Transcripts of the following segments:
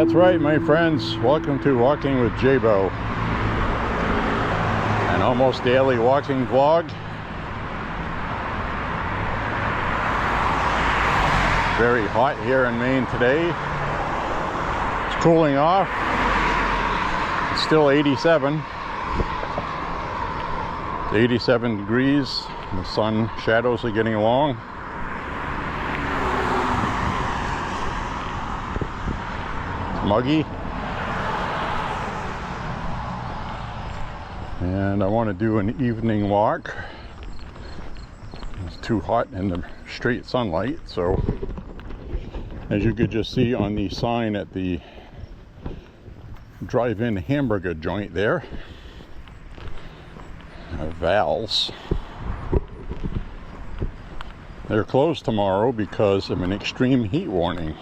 That's right, my friends. Welcome to Walking with J.Beau, an almost daily walking vlog. Very hot here in Maine today. It's cooling off. It's still 87. It's 87 degrees. The sun shadows are getting long. Muggy, and I want to do an evening walk. It's too hot in the straight sunlight, so as you could just see on the sign at the drive-in hamburger joint there, Val's, they're closed tomorrow because of an extreme heat warning.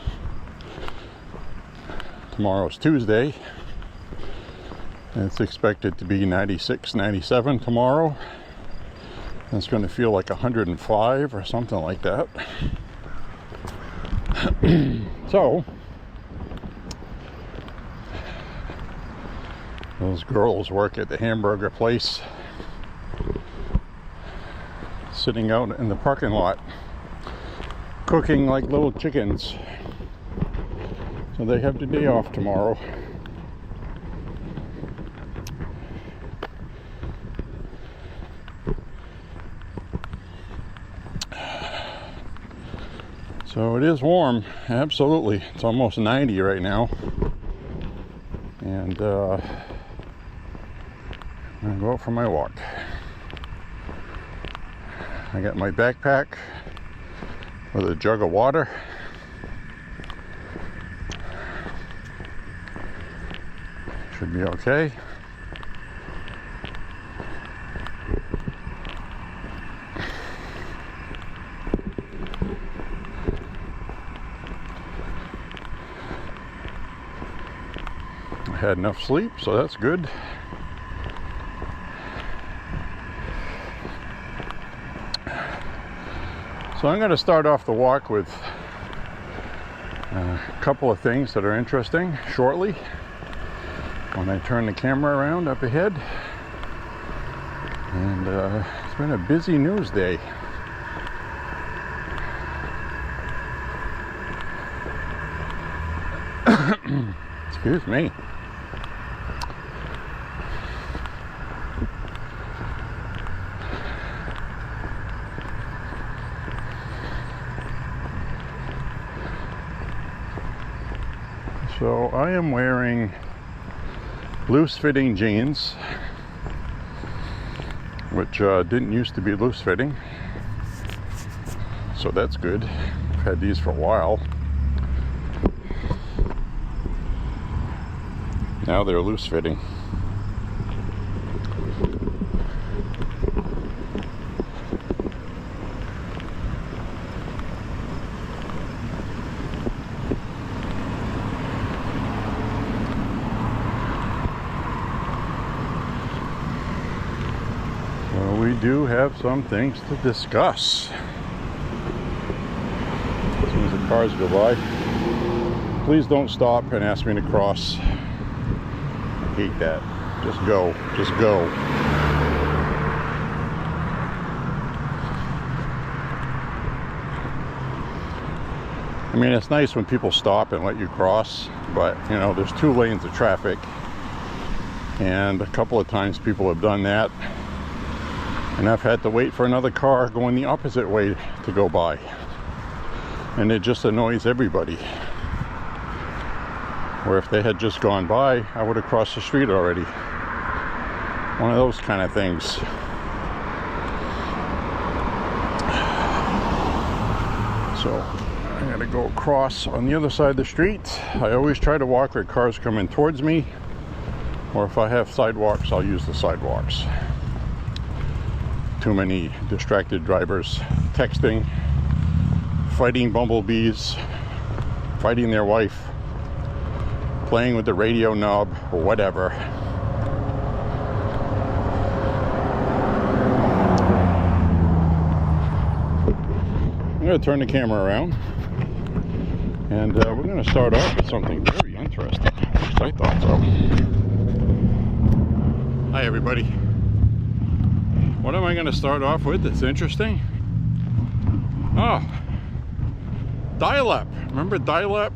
Tomorrow's Tuesday, and it's expected to be 96, 97 tomorrow. And it's going to feel like 105 or something like that. So, those girls work at the hamburger place, sitting out in the parking lot, cooking like little chickens. So they have the day off tomorrow. So it is warm, absolutely. It's almost 90 right now. And I'm gonna go out for my walk. I got my backpack with a jug of water. Should be okay. I had enough sleep, so that's good. So I'm going to start off the walk with a couple of things that are interesting shortly. When I turn the camera around up ahead, and it's been a busy news day. Excuse me. So I am wearing loose-fitting jeans, which didn't used to be loose-fitting, so that's good. I've had these for a while. Now they're loose-fitting. We do have some things to discuss. As soon as the cars go by, please don't stop and ask me to cross. I hate that. Just go. Just go. I mean, it's nice when people stop and let you cross, but you know, there's 2 lanes of traffic, and a couple of times people have done that. And I've had to wait for another car going the opposite way to go by. And it just annoys everybody. Where if they had just gone by, I would have crossed the street already. One of those kind of things. So I gotta go across on the other side of the street. I always try to walk where cars come in towards me. Or if I have sidewalks, I'll use the sidewalks. Too many distracted drivers texting, fighting bumblebees, fighting their wife, playing with the radio knob, or whatever. I'm going to turn the camera around, and we're going to start off with something very interesting. interesting. At least I thought so. Hi everybody. What am I going to start off with that's interesting? Oh, dial-up. Remember dial-up?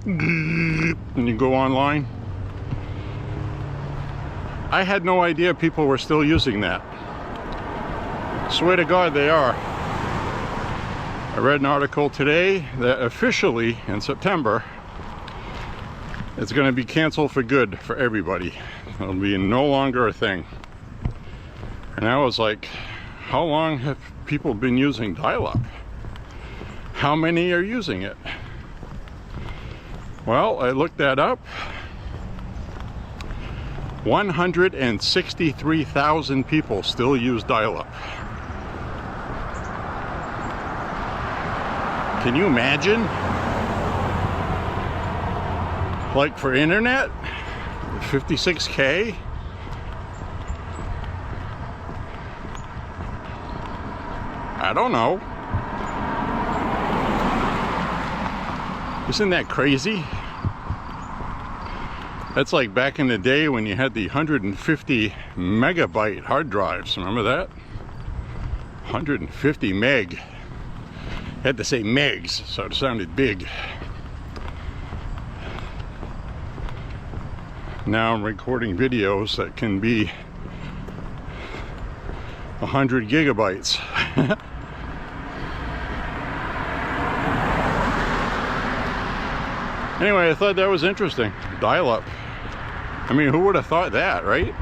And you go online. I had no idea people were still using that. Swear to God they are. I read an article today that officially in September it's going to be canceled for good for everybody. It'll be no longer a thing. And I was like, how long have people been using dial-up? How many are using it? Well, I looked that up. 163,000 people still use dial-up. Can you imagine? Like for internet, 56K? I don't know. Isn't that crazy? That's like back in the day when you had the 150 megabyte hard drives. Remember that? 150 meg. Had to say megs, so it sounded big. Now I'm recording videos that can be 100 gigabytes. Anyway, I thought that was interesting. Dial-up. I mean, who would have thought that, right?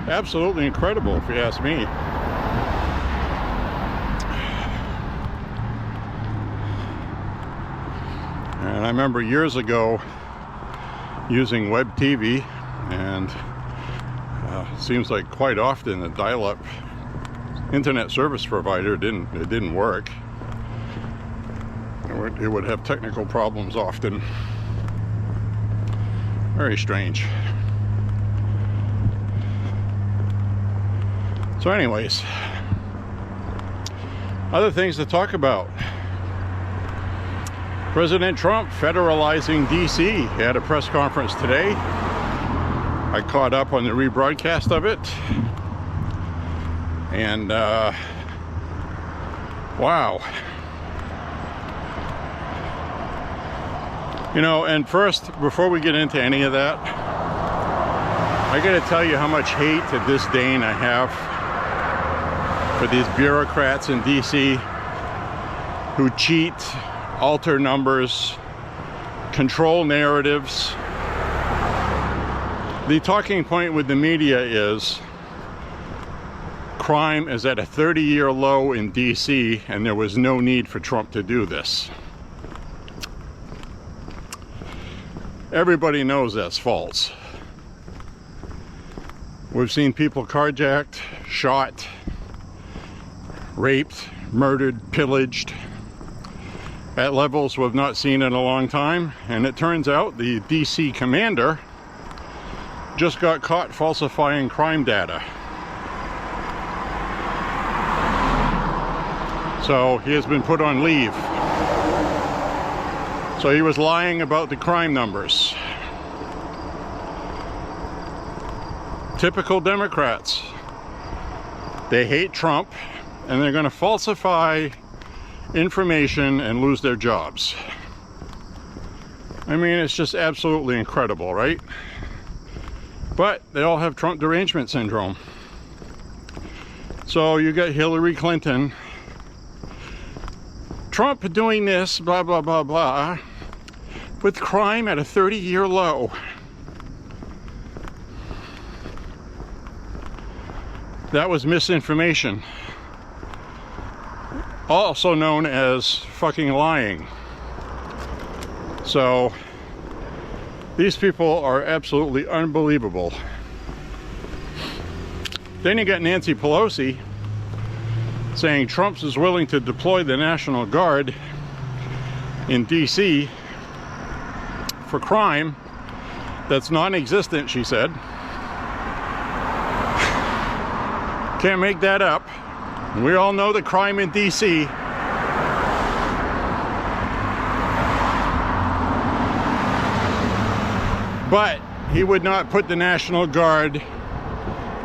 Absolutely incredible, if you ask me. And I remember years ago using web TV, and it seems like quite often the dial-up internet service provider didn't work. It would have technical problems often. Very strange. So anyways, other things to talk about. President Trump federalizing DC. He had a press conference today. I caught up on the rebroadcast of it. And wow. You know, and first, before we get into any of that, I gotta tell you how much hate and disdain I have for these bureaucrats in DC who cheat, alter numbers, control narratives. The talking point with the media is crime is at a 30-year low in DC and there was no need for Trump to do this. Everybody knows that's false. We've seen people carjacked, shot, raped, murdered, pillaged at levels we've not seen in a long time. And it turns out the DC commander just got caught falsifying crime data. So he has been put on leave. So he was lying about the crime numbers. Typical Democrats. They hate Trump and they're going to falsify information and lose their jobs. I mean, it's just absolutely incredible, right? But they all have Trump derangement syndrome. So you got Hillary Clinton, Trump doing this, blah, blah, blah, blah, with crime at a 30-year low. That was misinformation. Also known as fucking lying. So, these people are absolutely unbelievable. Then you got Nancy Pelosi saying Trump is willing to deploy the National Guard in DC for crime that's non-existent, she said. Can't make that up. We all know the crime in DC But he would not put the National Guard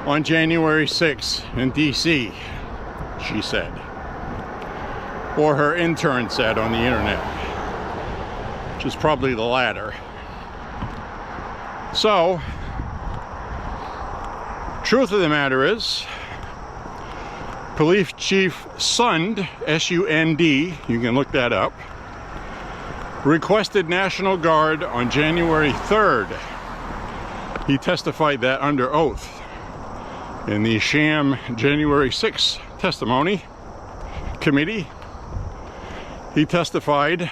on January 6th in DC, she said. Or her intern said on the internet, which is probably the latter. So, truth of the matter is, Police Chief Sund, S-U-N-D, you can look that up, requested National Guard on January 3rd. He testified that under oath in the sham January 6th testimony committee. He testified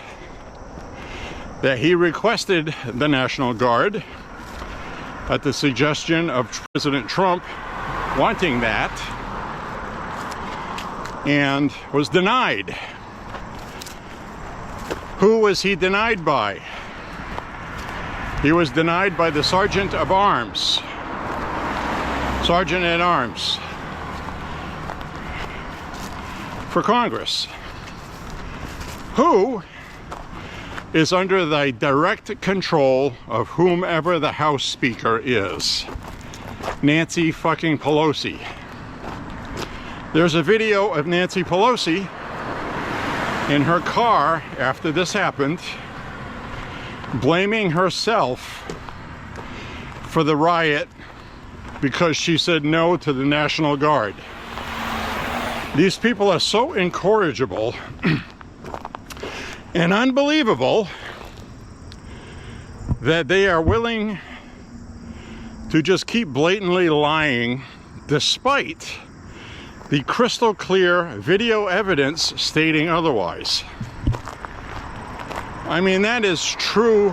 that he requested the National Guard at the suggestion of President Trump wanting that, and was denied. Who was he denied by? He was denied by the Sergeant at Arms. For Congress, who is under the direct control of whomever the House Speaker is. Nancy fucking Pelosi. There's a video of Nancy Pelosi in her car after this happened, blaming herself for the riot because she said no to the National Guard. These people are so incorrigible and unbelievable that they are willing to just keep blatantly lying despite the crystal clear video evidence stating otherwise. I mean, that is true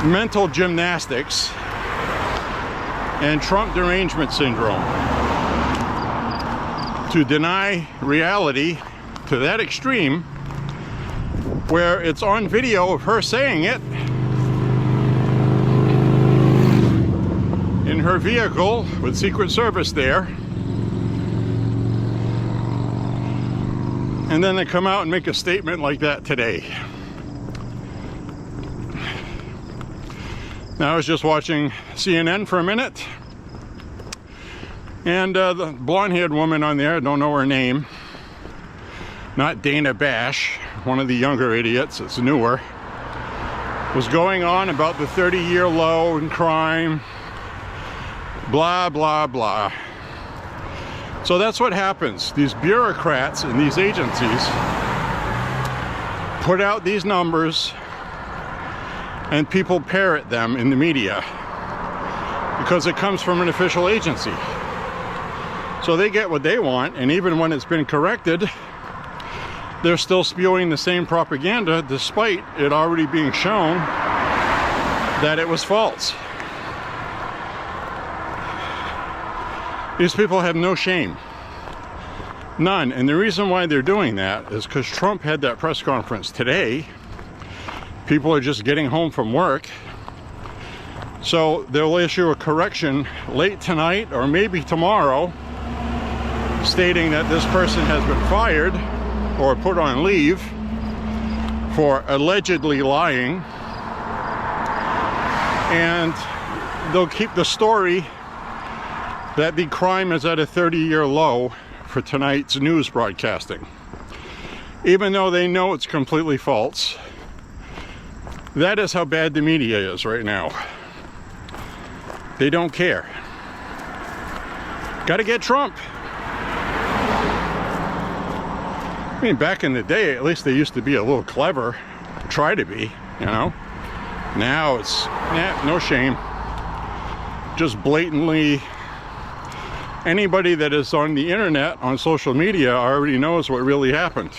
mental gymnastics and Trump derangement syndrome. To deny reality to that extreme, where it's on video of her saying it in her vehicle with Secret Service there, and then they come out and make a statement like that today. Now, I was just watching CNN for a minute, and the blonde-haired woman on there, I don't know her name, not Dana Bash, one of the younger idiots, it's newer, was going on about the 30-year low in crime, blah, blah, blah. So that's what happens. These bureaucrats and these agencies put out these numbers and people parrot them in the media because it comes from an official agency. So they get what they want, and even when it's been corrected, they're still spewing the same propaganda despite it already being shown that it was false. These people have no shame. None. And the reason why they're doing that is because Trump had that press conference today. People are just getting home from work. So they'll issue a correction late tonight or maybe tomorrow stating that this person has been fired or put on leave for allegedly lying. And they'll keep the story that the crime is at a 30-year low for tonight's news broadcasting, even though they know it's completely false. That is how bad the media is right now. They don't care. Gotta get Trump. I mean, back in the day, at least they used to be a little clever, try to be, you know. Now it's, no shame. Just blatantly, anybody that is on the internet, on social media, already knows what really happened.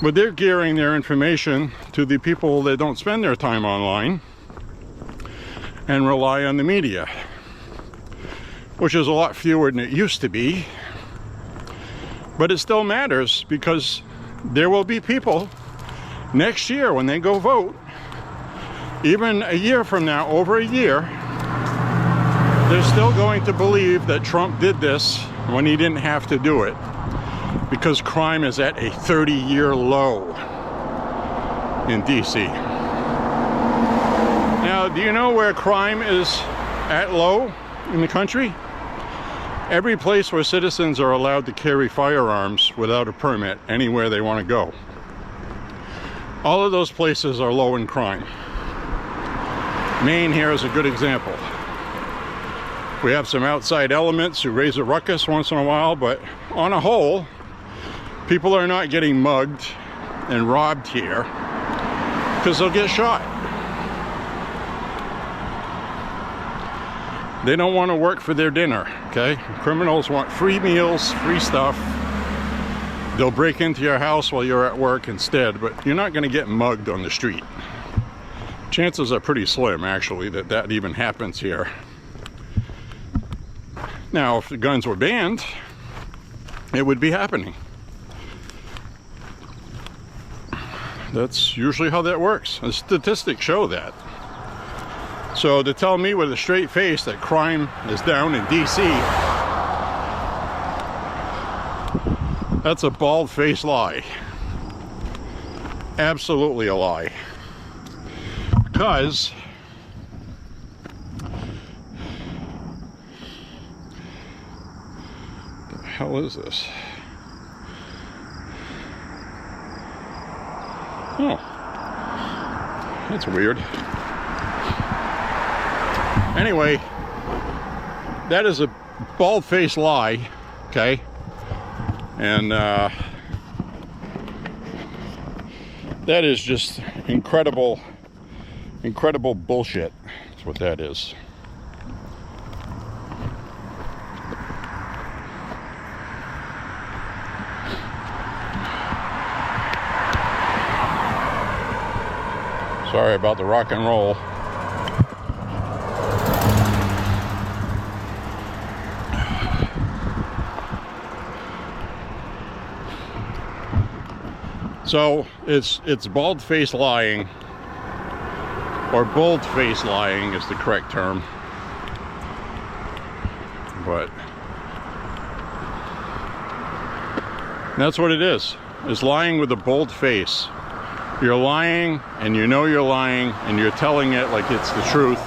But they're gearing their information to the people that don't spend their time online and rely on the media, which is a lot fewer than it used to be. But it still matters because there will be people next year when they go vote, even a year from now, over a year, they're still going to believe that Trump did this when he didn't have to do it, because crime is at a 30-year low in DC. do you know where crime is at low in the country? Every place where citizens are allowed to carry firearms without a permit anywhere they want to go. All of those places are low in crime. Maine here is a good example. We have some outside elements who raise a ruckus once in a while, but on a whole, people are not getting mugged and robbed here because they'll get shot. They don't want to work for their dinner, okay? Criminals want free meals, free stuff. They'll break into your house while you're at work instead, but you're not going to get mugged on the street. Chances are pretty slim, actually, that that even happens here. Now, if the guns were banned, it would be happening. That's usually how that works. The statistics show that. So to tell me with a straight face that crime is down in DC, that's a bald-faced lie. Absolutely a lie. Because the hell is this? Oh, that's weird. Anyway, that is a bald-faced lie, okay? And that is just incredible bullshit. That's what that is. Sorry about the rock and roll. So it's bald-faced lying, or bold-faced lying is the correct term. But that's what it is. It's lying with a bold face. You're lying, and you know you're lying, and you're telling it like it's the truth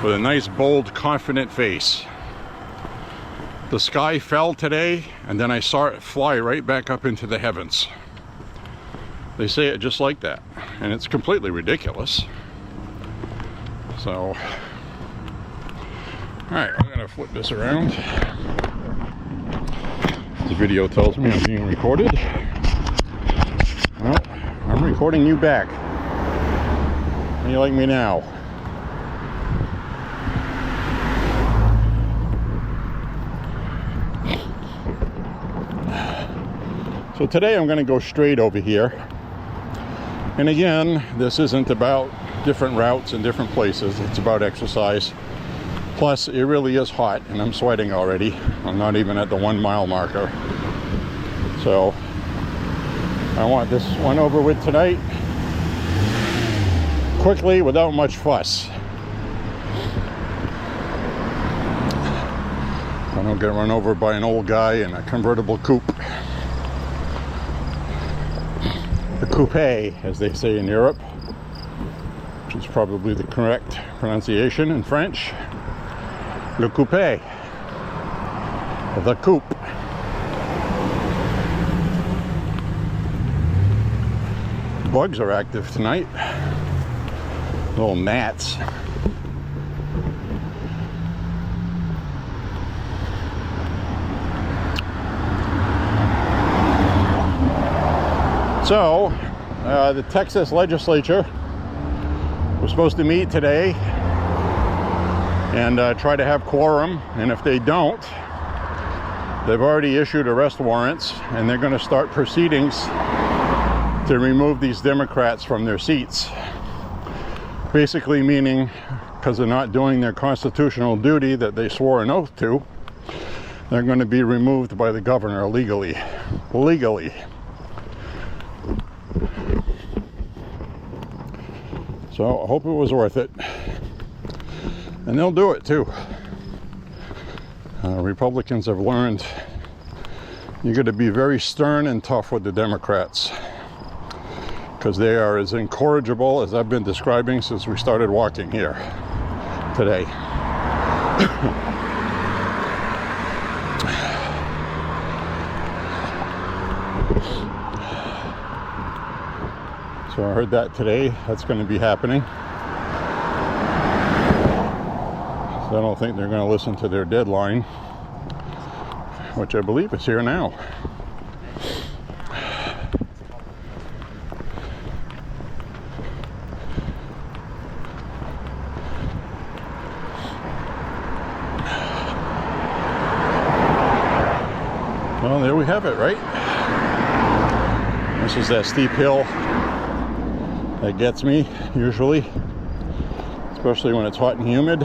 with a nice, bold, confident face. The sky fell today, and then I saw it fly right back up into the heavens. They say it just like that, and it's completely ridiculous. So, all right, I'm gonna flip this around. The video tells me I'm being recorded. Well, I'm recording you back. How do you like me now? So today I'm going to go straight over here. And again, this isn't about different routes and different places. It's about exercise. Plus, it really is hot and I'm sweating already. I'm not even at the 1 mile marker. So I want this one over with tonight, quickly, without much fuss. I don't get run over by an old guy in a convertible coupe. The coupe, as they say in Europe, which is probably the correct pronunciation in French. Le coupe. The coupe. Bugs are active tonight. Little gnats. So, the Texas legislature was supposed to meet today and try to have quorum, and if they don't, they've already issued arrest warrants and they're going to start proceedings to remove these Democrats from their seats. Basically meaning, because they're not doing their constitutional duty that they swore an oath to, they're going to be removed by the governor legally. So I hope it was worth it. And they'll do it too. Republicans have learned you got to be very stern and tough with the Democrats. because they are as incorrigible as I've been describing since we started walking here today. So I heard that today. That's going to be happening. So I don't think they're going to listen to their deadline, which I believe is here now. Well, there we have it, right? This is that steep hill that gets me, usually, especially when it's hot and humid.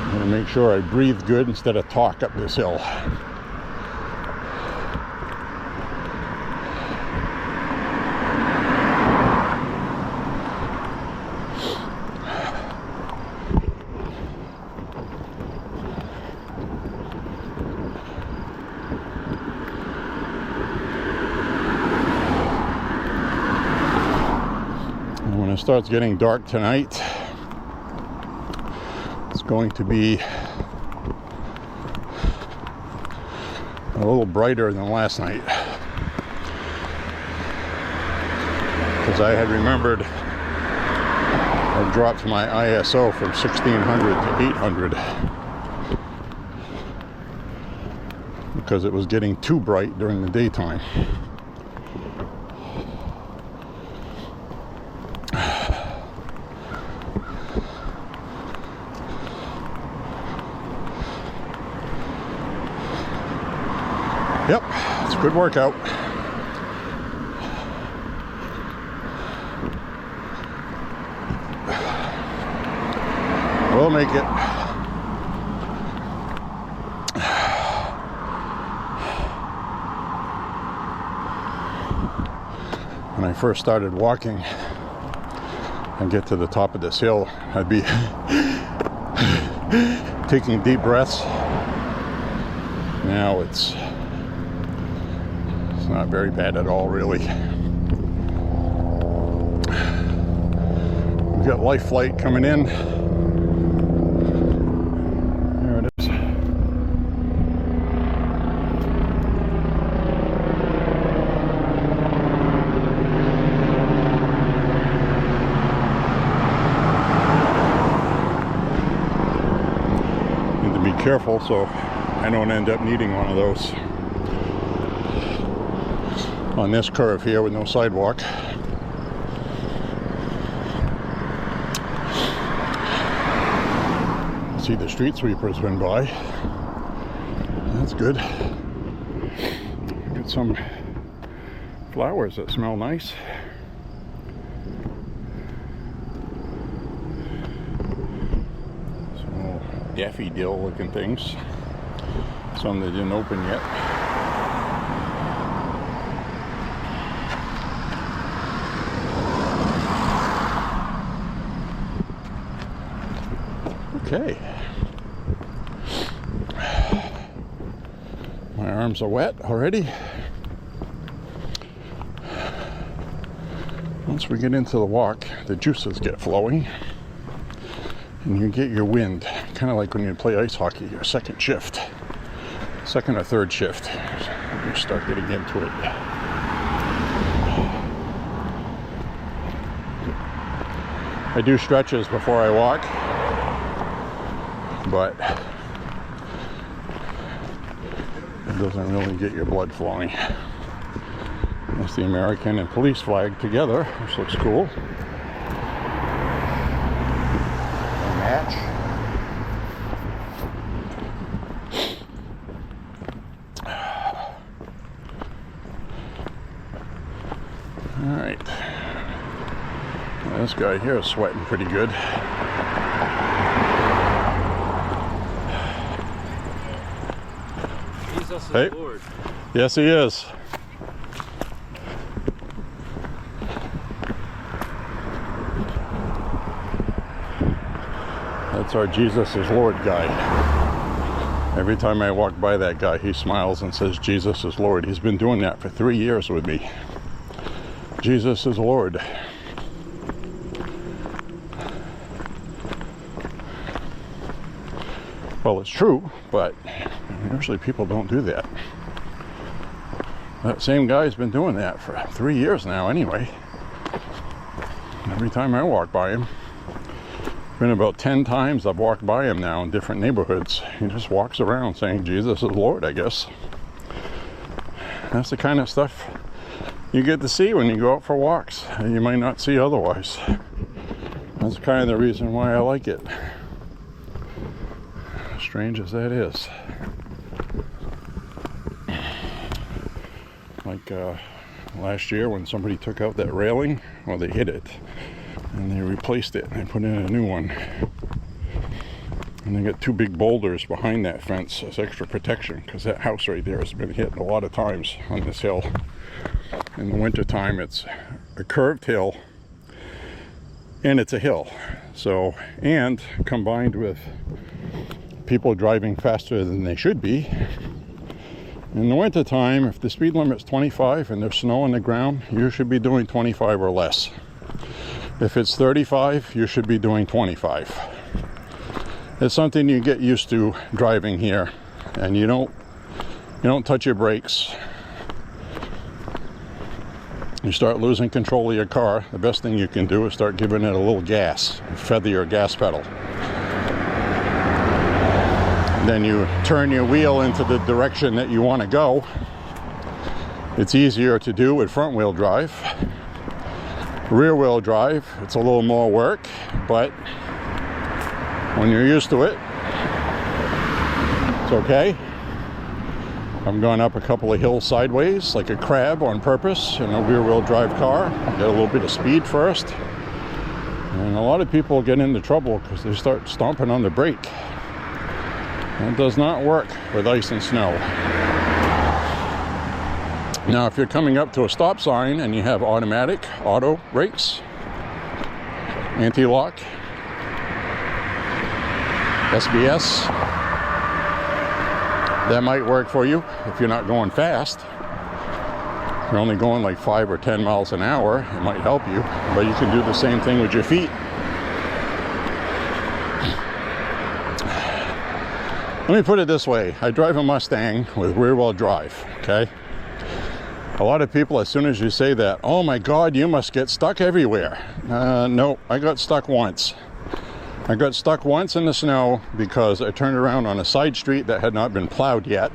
I'm going to make sure I breathe good instead of talk up this hill. When it starts getting dark tonight, it's going to be a little brighter than last night, because I had remembered I dropped my ISO from 1600 to 800 because it was getting too bright during the daytime. Yep, it's a good workout. We'll make it. When I first started walking and get to the top of this hill, I'd be taking deep breaths. Now it's not very bad at all, really. We've got Life Flight coming in. There it is. Need to be careful so I don't end up needing one of those on this curve here with no sidewalk. See the street sweepers went by. That's good. Got some flowers that smell nice. Some daffodil looking things. Some that didn't open yet. Okay. My arms are wet already. Once we get into the walk, the juices get flowing and you get your wind, kind of like when you play ice hockey, your second shift, second or third shift. You start getting into it. I do stretches before I walk, but it doesn't really get your blood flowing. That's the American and police flag together, which looks cool. A match. All right. Well, this guy here is sweating pretty good. Hey. Lord. Yes, he is. That's our Jesus is Lord guy. Every time I walk by that guy, he smiles and says, Jesus is Lord. He's been doing that for 3 years with me. Jesus is Lord. Well, it's true, but usually people don't do that. That same guy's been doing that for 3 years now anyway. Every time I walk by him, been about 10 times I've walked by him now in different neighborhoods. He just walks around saying Jesus is Lord, I guess. That's the kind of stuff you get to see when you go out for walks and you might not see otherwise. That's kind of the reason why I like it. As strange as that is. Like last year when somebody took out that railing, well, they hit it and they replaced it and they put in a new one. And they got 2 big boulders behind that fence as extra protection, because that house right there has been hit a lot of times on this hill. In the winter time, it's a curved hill and it's a hill. So, and combined with people driving faster than they should be, in the winter time, if the speed limit's 25 and there's snow on the ground, you should be doing 25 or less. If it's 35, you should be doing 25. It's something you get used to driving here, and you don't touch your brakes. You start losing control of your car. The best thing you can do is start giving it a little gas, feather your gas pedal. Then you turn your wheel into the direction that you want to go. It's easier to do with front wheel drive. Rear wheel drive, it's a little more work, but when you're used to it, it's okay. I'm going up a couple of hills sideways like a crab on purpose in a rear wheel drive car. Get a little bit of speed first. And a lot of people get into trouble because they start stomping on the brake. That does not work with ice and snow. Now, if you're coming up to a stop sign and you have automatic auto brakes, anti-lock, SBS, that might work for you if you're not going fast. If you're only going like 5 or 10 miles an hour, it might help you, but you can do the same thing with your feet. Let me put it this way. I drive a Mustang with rear-wheel drive, okay? A lot of people, as soon as you say that, oh my God, you must get stuck everywhere. No, I got stuck once. I got stuck once in the snow because I turned around on a side street that had not been plowed yet.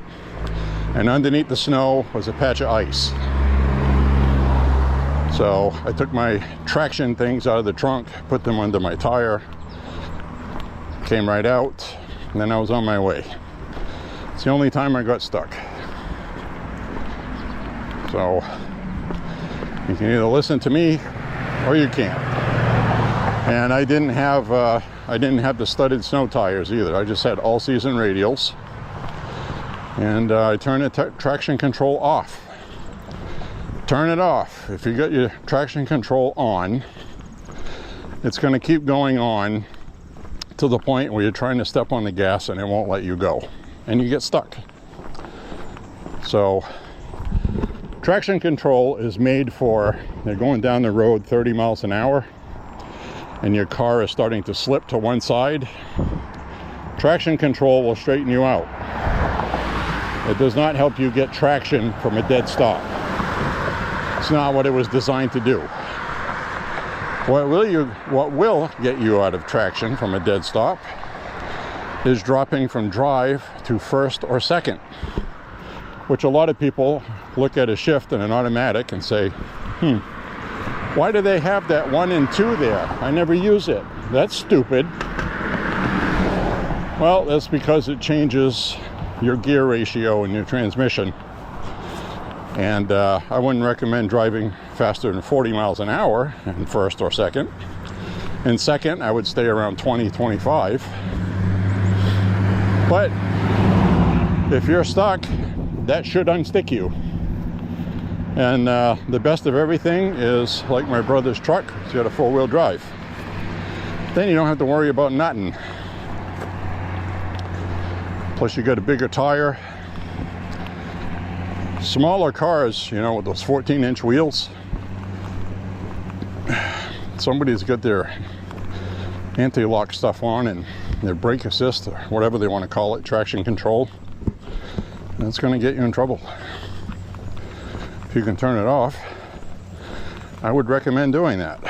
And underneath the snow was a patch of ice. So I took my traction things out of the trunk, put them under my tire, came right out, and then I was on my way. It's the only time I got stuck. So you can either listen to me or you can't. And I didn't have the studded snow tires either. I just had all-season radials, and I turned the traction control off. Turn it off. If you got your traction control on, it's going to keep going on to the point where you're trying to step on the gas and it won't let you go, and you get stuck. So traction control is made for, you're going down the road 30 miles an hour and your car is starting to slip to one side. Traction control will straighten you out. It does not help you get traction from a dead stop. It's not what it was designed to do. What will get you out of traction from a dead stop is dropping from drive to first or second, which a lot of people look at a shift and an automatic and say, why do they have that 1 and 2 there? I never use it. That's stupid. Well, that's because it changes your gear ratio in your transmission. And I wouldn't recommend driving faster than 40 miles an hour in first or second. In second, I would stay around 20, 25. But if you're stuck, that should unstick you. And the best of everything is, like my brother's truck, he's got a 4-wheel drive. Then you don't have to worry about nothing. Plus you got a bigger tire. Smaller cars, you know, with those 14-inch wheels, somebody's got their anti-lock stuff on and their brake assist, or whatever they want to call it, traction control, and it's going to get you in trouble. If you can turn it off, I would recommend doing that.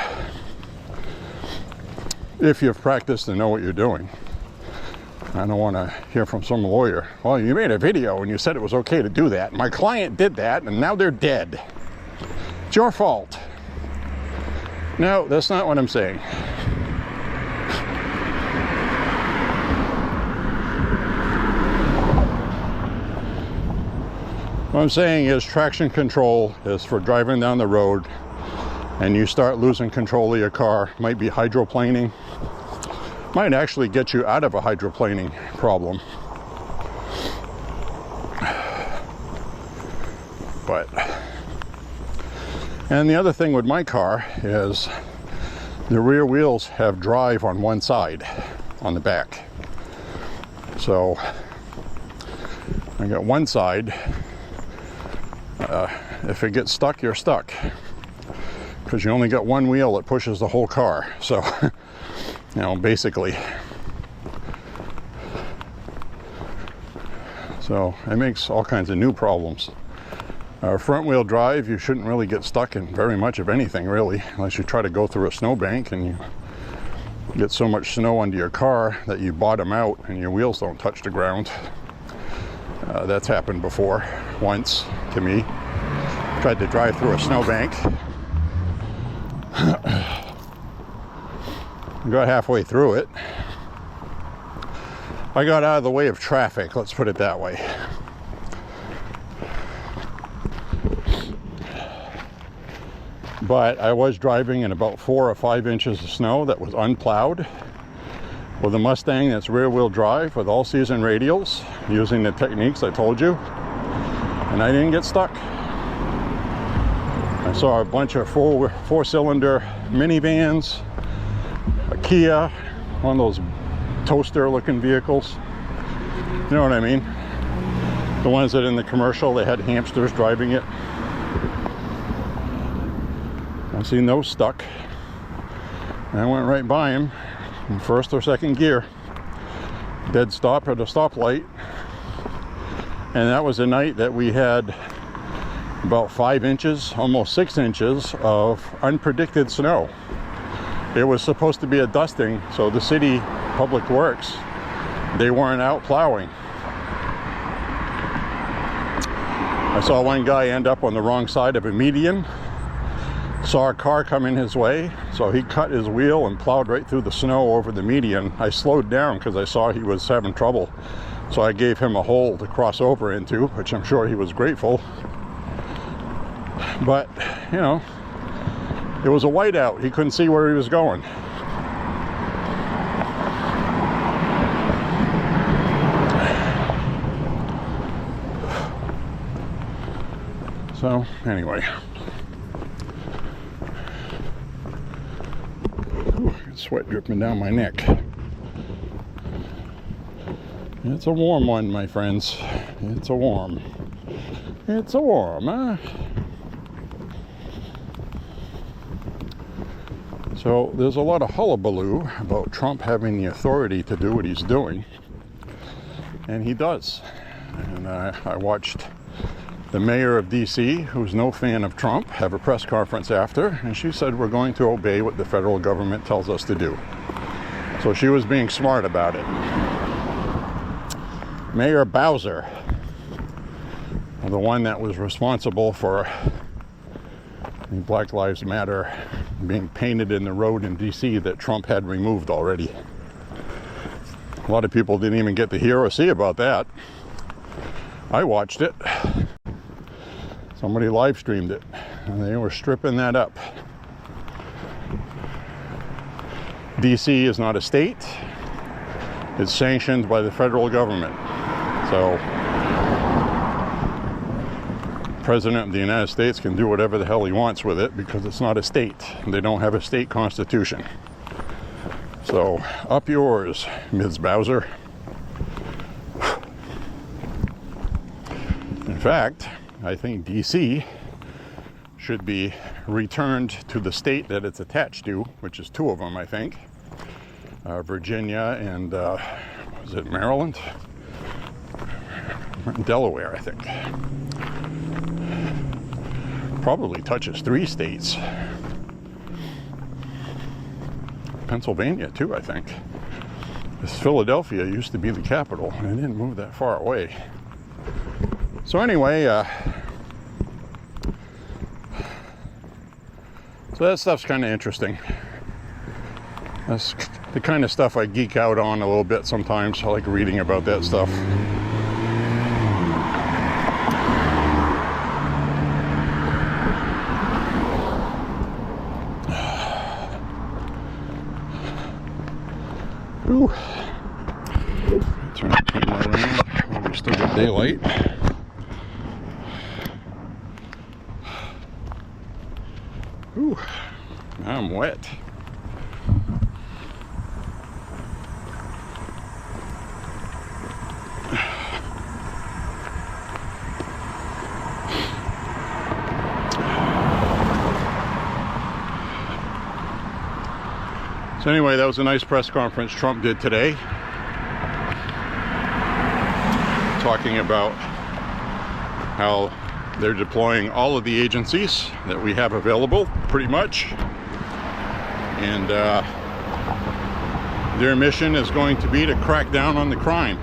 If you've practiced and know what you're doing. I don't want to hear from some lawyer, well, you made a video and you said it was okay to do that. My client did that and now they're dead. It's your fault. No, that's not what I'm saying. What I'm saying is traction control is for driving down the road and you start losing control of your car. Might be hydroplaning. Might actually get you out of a hydroplaning problem. But, and the other thing with my car is the rear wheels have drive on one side, on the back. So I got one side. If it gets stuck, you're stuck, because you only got one wheel that pushes the whole car. So you know, basically. So it makes all kinds of new problems. Front wheel drive, you shouldn't really get stuck in very much of anything, really, unless you try to go through a snowbank and you get so much snow under your car that you bottom out and your wheels don't touch the ground. That's happened before, once, to me. Tried to drive through a snowbank. Got halfway through it. I got out of the way of traffic, let's put it that way. But I was driving in about 4 or 5 inches of snow that was unplowed with a Mustang that's rear wheel drive with all season radials, using the techniques I told you, and I didn't get stuck. I saw a bunch of four-cylinder minivans, a Kia, one of those toaster looking vehicles, you know what I mean, the ones that in the commercial they had hamsters driving it. I seen those stuck and I went right by him in first or second gear, dead stop at a stoplight. And that was a night that we had about 5 inches, almost 6 inches of unpredicted snow. It was supposed to be a dusting, so the city public works, they weren't out plowing. I saw one guy end up on the wrong side of a median, saw a car coming his way, so he cut his wheel and plowed right through the snow over the median. I slowed down because I saw he was having trouble, so I gave him a hole to cross over into, which I'm sure he was grateful. But, you know, it was a whiteout. He couldn't see where he was going. So, anyway. Ooh, sweat dripping down my neck. It's a warm one, my friends. It's a warm. It's a warm, huh? So there's a lot of hullabaloo about Trump having the authority to do what he's doing, and he does. And I watched the mayor of DC, who's no fan of Trump, have a press conference after, and she said we're going to obey what the federal government tells us to do. So she was being smart about it. Mayor Bowser, the one that was responsible for Black Lives Matter being painted in the road in DC that Trump had removed already. A lot of people didn't even get to hear or see about that. I watched it. Somebody live streamed it, and they were stripping that up. DC is not a state. It's sanctioned by the federal government. So the President of the United States can do whatever the hell he wants with it because it's not a state. They don't have a state constitution. So up yours, Ms. Bowser. fact, I think DC should be returned to the state that it's attached to, which is two of them, I think. Virginia and, was it Maryland? Delaware, I think. Probably touches 3 states. Pennsylvania too, I think. This Philadelphia used to be the capital, and it didn't move that far away. So anyway, so that stuff's kind of interesting. That's the kind of stuff I geek out on a little bit sometimes. I like reading about that stuff. Ooh. Turn the camera around while we still got daylight. Ooh, I'm wet. So anyway, that was a nice press conference Trump did today, talking about how they're deploying all of the agencies that we have available, pretty much, and their mission is going to be to crack down on the crime.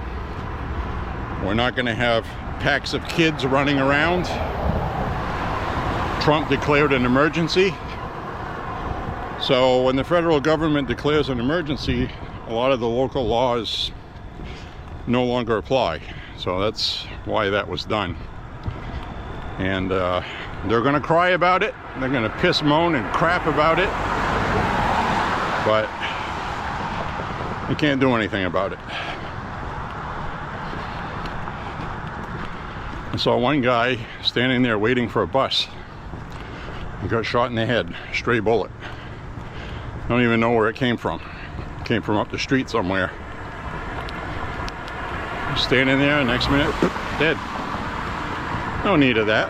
We're not going to have packs of kids running around. Trump declared an emergency. So when the federal government declares an emergency, a lot of the local laws no longer apply. So that's why that was done. And they're going to cry about it. They're going to piss, moan, and crap about it. But they can't do anything about it. I saw one guy standing there waiting for a bus. He got shot in the head, stray bullet. I don't even know where it came from. It came from up the street somewhere. Standing there, next minute, dead. No need of that.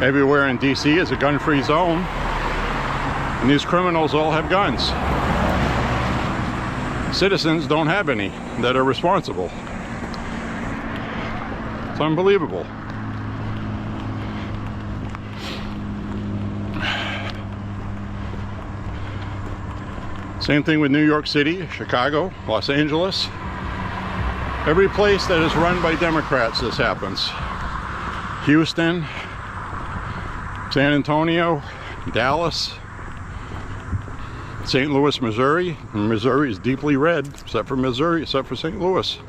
Everywhere in DC is a gun-free zone, and these criminals all have guns. Citizens don't have any that are responsible. It's unbelievable. Same thing with New York City, Chicago, Los Angeles. Every place that is run by Democrats, this happens. Houston, San Antonio, Dallas, St. Louis, Missouri. Missouri is deeply red, except for Missouri, except for St. Louis.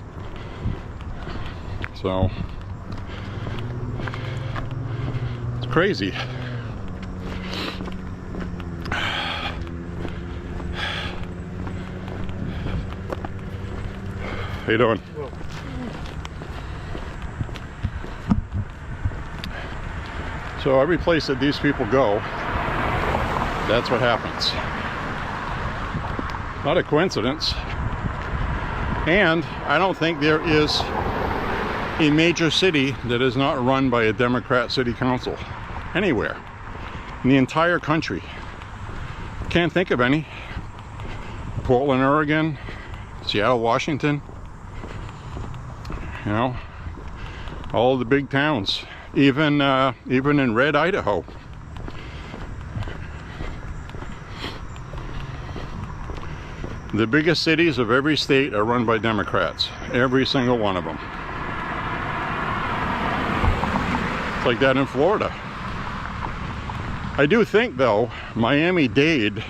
So, it's crazy. How you doing? So every place that these people go, that's what happens. Not a coincidence. And I don't think there is a major city that is not run by a Democrat city council. Anywhere. In the entire country. Can't think of any. Portland, Oregon. Seattle, Washington. You know, all the big towns, even in red Idaho. The biggest cities of every state are run by Democrats, every single one of them. It's like that in Florida. I do think, though, Miami-Dade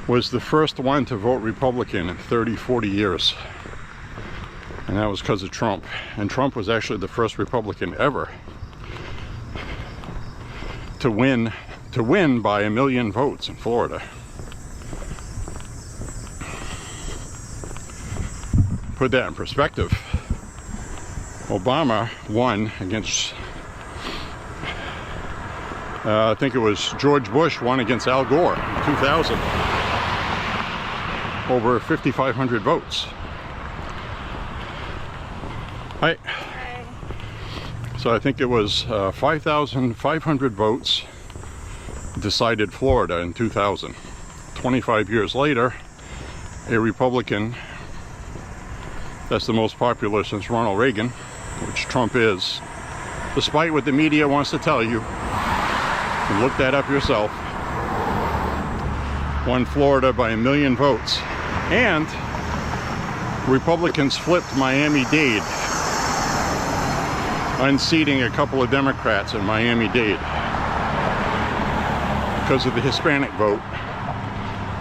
was the first one to vote Republican in 30-40 years. And that was because of Trump. And Trump was actually the first Republican ever to win by 1 million votes in Florida. Put that in perspective. Obama won against, I think it was George Bush won against Al Gore in 2000. Over 5,500 votes. Hi. Hi. So I think it was 5,500 votes decided Florida in 2000. 25 years later, a Republican, that's the most popular since Ronald Reagan, which Trump is, despite what the media wants to tell you, and look that up yourself, won Florida by 1 million votes. And Republicans flipped Miami-Dade, unseating a couple of Democrats in Miami-Dade because of the Hispanic vote.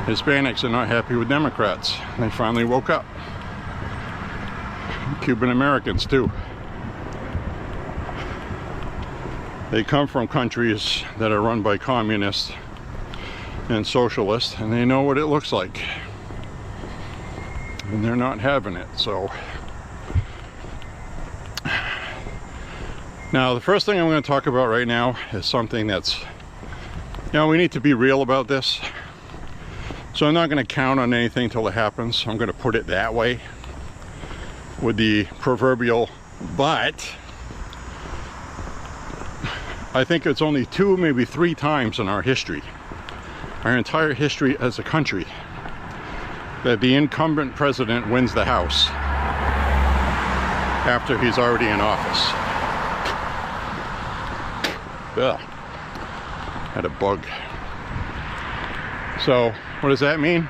Hispanics are not happy with Democrats. They finally woke up. Cuban Americans too. They come from countries that are run by communists and socialists, and they know what it looks like. And they're not having it, so. Now, the first thing I'm going to talk about right now is something that's, we need to be real about this. So I'm not going to count on anything till it happens. I'm going to put it that way with the proverbial but. I think it's only 2, maybe 3 times in our history, our entire history as a country, that the incumbent president wins the House after he's already in office. Ugh. Had a bug. So what does that mean?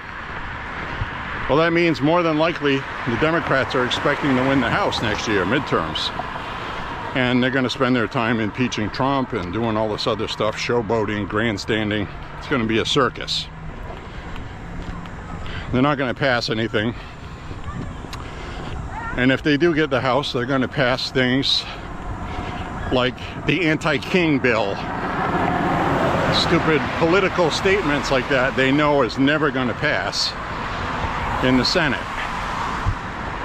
Well, that means more than likely the Democrats are expecting to win the House next year, midterms. And they're going to spend their time impeaching Trump and doing all this other stuff, showboating, grandstanding. It's going to be a circus. They're not going to pass anything. And if they do get the House, they're going to pass things like the anti-King bill. Stupid political statements like that they know is never going to pass in the Senate,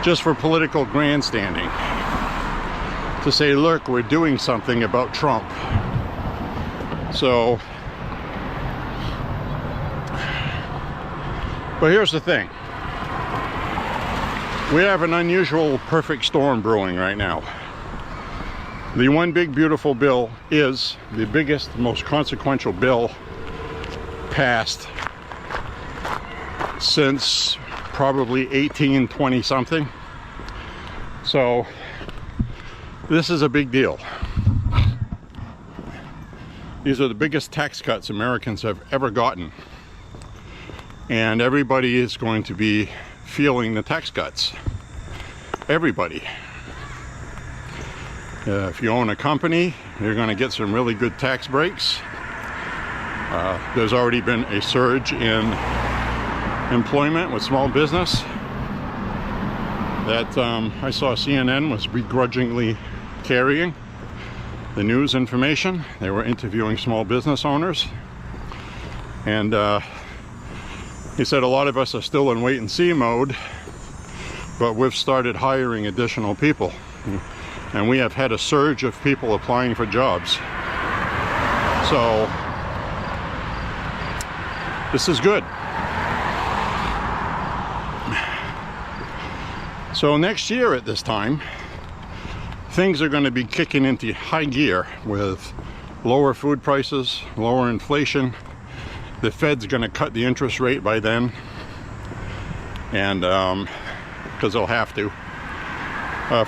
just for political grandstanding, to say, look, we're doing something about Trump. So, but here's the thing. We have an unusual perfect storm brewing right now. The One Big Beautiful Bill is the biggest, most consequential bill passed since probably 1820 something. So this is a big deal. These are the biggest tax cuts Americans have ever gotten. And everybody is going to be feeling the tax cuts. Everybody. If you own a company, you're going to get some really good tax breaks. There's already been a surge in employment with small business that I saw CNN was begrudgingly carrying the news information. They were interviewing small business owners, and he said a lot of us are still in wait and see mode, but we've started hiring additional people. And we have had a surge of people applying for jobs. So this is good. So next year at this time, things are going to be kicking into high gear with lower food prices, lower inflation. The Fed's going to cut the interest rate by then, and because they'll have to.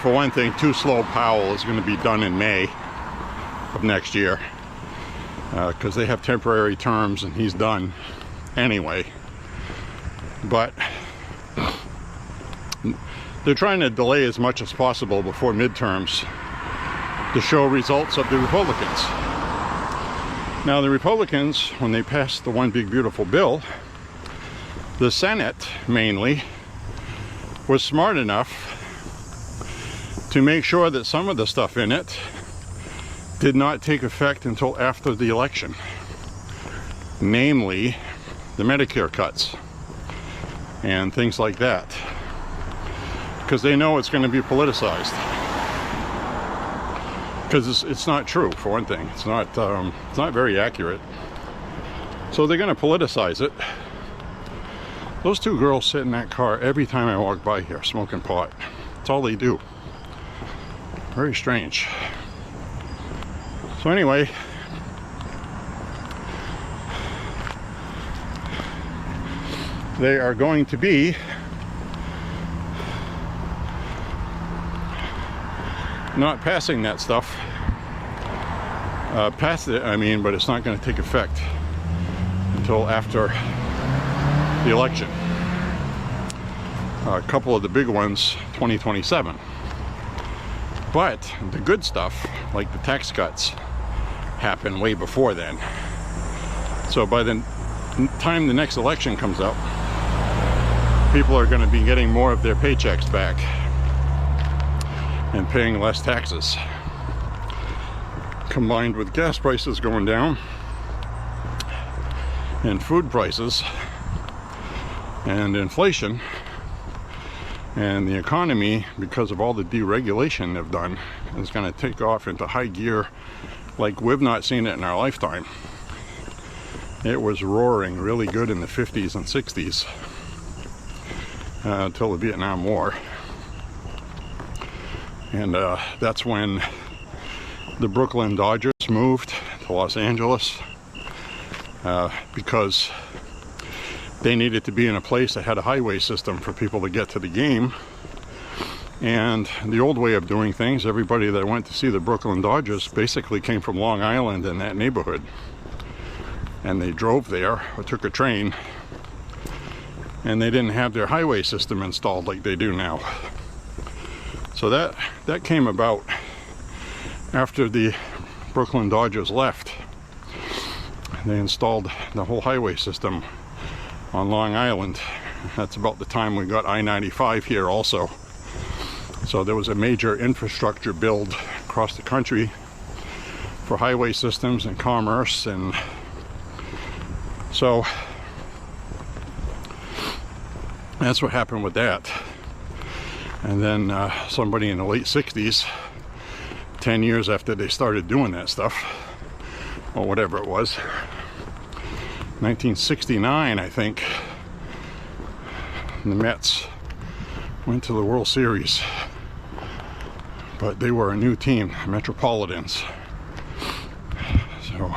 For one thing, Too Slow Powell is going to be done in May of next year, because they have temporary terms and he's done anyway. But they're trying to delay as much as possible before midterms to show results of the Republicans. Now the Republicans, when they passed the One Big Beautiful Bill, the Senate mainly was smart enough to make sure that some of the stuff in it did not take effect until after the election. Namely, the Medicare cuts and things like that. Because they know it's going to be politicized. Because it's not true, for one thing. It's not very accurate. So they're going to politicize it. Those two girls sit in that car every time I walk by here smoking pot. That's all they do. Very strange. So anyway, they are going to be not passing that stuff. Past it, I mean, but it's not going to take effect until after the election. A couple of the big ones, 2027. But the good stuff, like the tax cuts, happen way before then. So by the time the next election comes up, people are going to be getting more of their paychecks back and paying less taxes. Combined with gas prices going down and food prices and inflation and the economy, because of all the deregulation they've done, is going to take off into high gear like we've not seen it in our lifetime. It was roaring really good in the 50s and 60s until the Vietnam War, and that's when the Brooklyn Dodgers moved to Los Angeles because they needed to be in a place that had a highway system for people to get to the game. And the old way of doing things, everybody that went to see the Brooklyn Dodgers basically came from Long Island and that neighborhood, and they drove there or took a train, and they didn't have their highway system installed like they do now. So that came about after the Brooklyn Dodgers left. They installed the whole highway system on Long Island. That's about the time we got I-95 here also. So there was a major infrastructure build across the country for highway systems and commerce, and so that's what happened with that. And then somebody in the late 60s, 10 years after they started doing that stuff, or whatever it was, 1969, I think, the Mets went to the World Series, but they were a new team, Metropolitans. So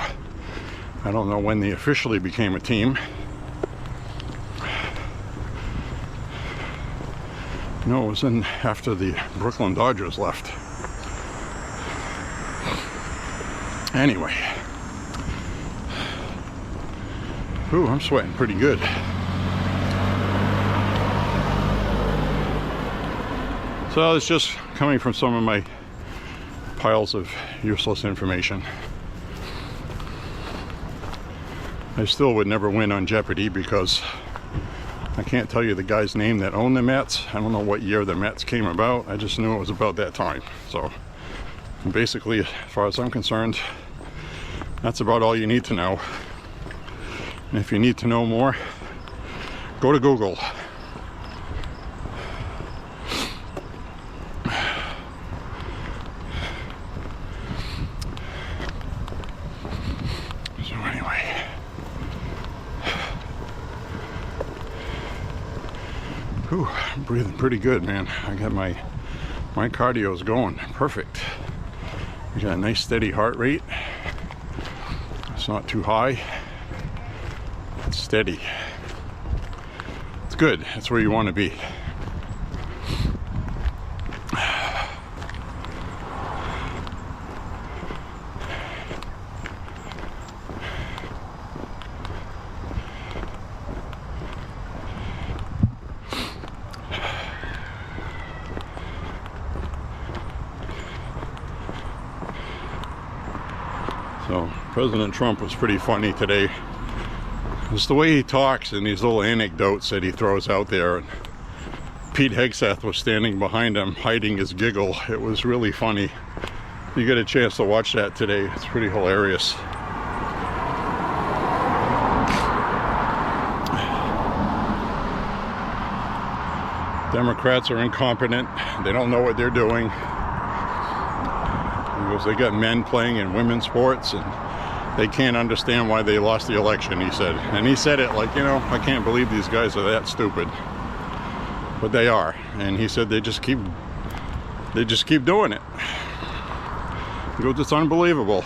I don't know when they officially became a team. No, it was in after the Brooklyn Dodgers left. Anyway, ooh, I'm sweating pretty good. So it's just coming from some of my piles of useless information. I still would never win on Jeopardy because I can't tell you the guy's name that owned the Mets. I don't know what year the Mets came about. I just knew it was about that time. So basically, as far as I'm concerned, that's about all you need to know. And if you need to know more, go to Google. So anyway, whew, I'm breathing pretty good, man. I got my cardio's going perfect. I got a nice steady heart rate. It's not too high. It's steady. It's good. That's where you want to be. So President Trump was pretty funny today. It's the way he talks and these little anecdotes that he throws out there. And Pete Hegseth was standing behind him, hiding his giggle. It was really funny. You get a chance to watch that today. It's pretty hilarious. Democrats are incompetent. They don't know what they're doing. Because they got men playing in women's sports and they can't understand why they lost the election, he said. And he said it like, you know, I can't believe these guys are that stupid. But they are. And he said they just keep doing it. Because it's unbelievable.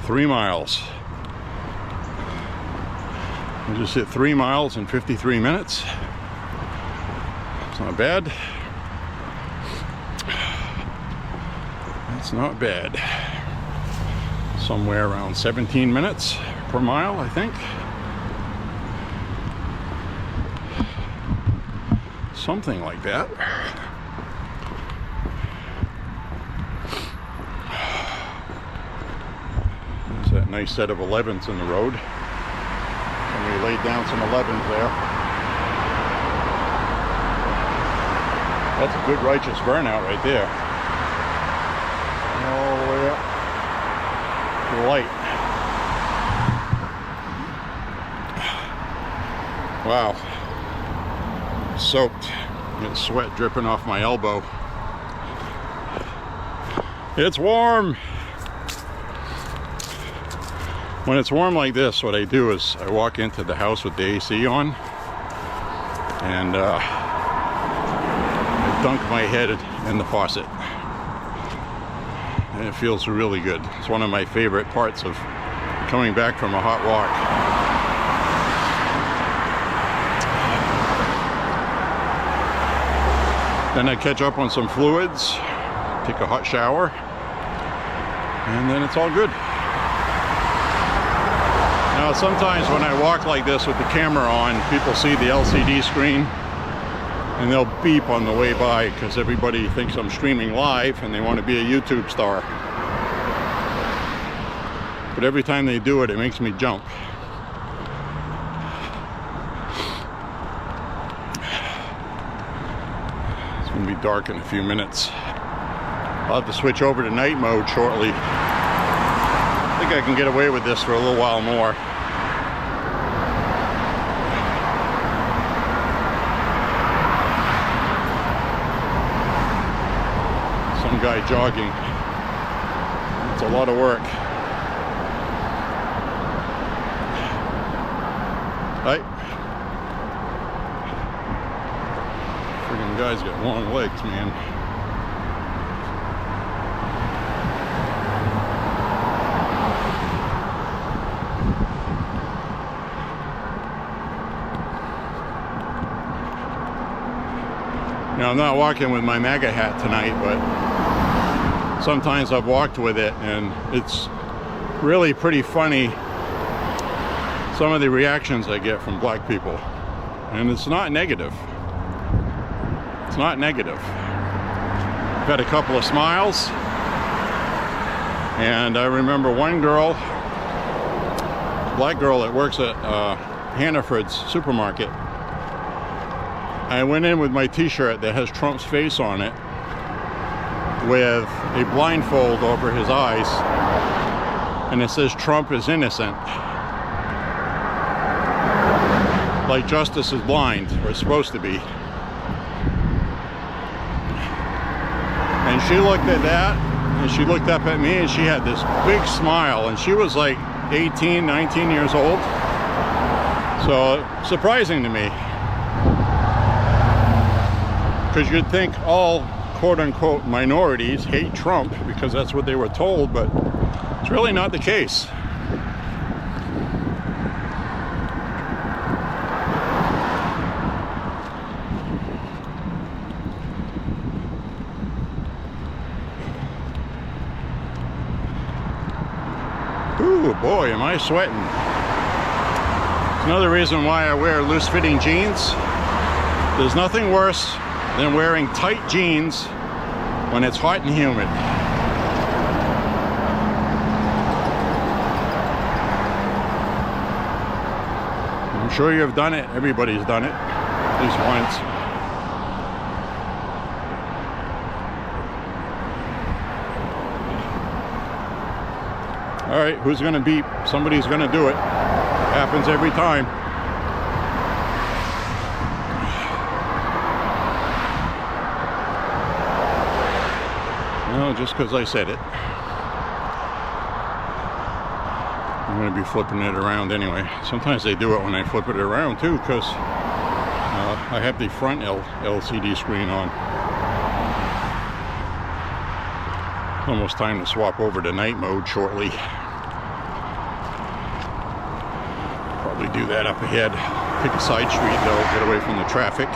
Three miles. I just hit 3 miles in 53 minutes. It's not bad. It's not bad. Somewhere around 17 minutes per mile, I think. Something like that. There's that nice set of 11s in the road. Somebody laid down some 11s there. That's a good righteous burnout right there. All the way up to the light. Wow. Soaked. Get sweat dripping off my elbow. It's warm. When it's warm like this, what I do is I walk into the house with the AC on and I dunk my head in the faucet. And it feels really good. It's one of my favorite parts of coming back from a hot walk. Then I catch up on some fluids, take a hot shower, and then it's all good. Now sometimes when I walk like this with the camera on, people see the LCD screen and they'll beep on the way by because everybody thinks I'm streaming live and they want to be a YouTube star. But every time they do it, it makes me jump. It's going to be dark in a few minutes. I'll have to switch over to night mode shortly. I think I can get away with this for a little while more. Some guy jogging. It's a lot of work. Right? Friggin' guys got long legs, man. Now, I'm not walking with my MAHA hat tonight, but sometimes I've walked with it, and it's really pretty funny, some of the reactions I get from black people. And it's not negative. It's not negative. I've had a couple of smiles, and I remember one girl, black girl that works at Hannaford's supermarket. I went in with my t-shirt that has Trump's face on it with a blindfold over his eyes, and it says Trump is innocent, like justice is blind, or it's supposed to be. And she looked at that, and she looked up at me, and she had this big smile, and she was like 18, 19 years old. So surprising to me, because you'd think all quote-unquote minorities hate Trump because that's what they were told, but it's really not the case. Ooh, boy, am I sweating. It's another reason why I wear loose-fitting jeans. There's nothing worse than wearing tight jeans when it's hot and humid. I'm sure you've done it. Everybody's done it, at least once. All right, who's gonna beep? Somebody's gonna do it. Happens every time. No, just because I said it. I'm going to be flipping it around anyway. Sometimes they do it when I flip it around too, because I have the front LCD screen on. Almost time to swap over to night mode shortly. Probably do that up ahead. Pick a side street though, get away from the traffic.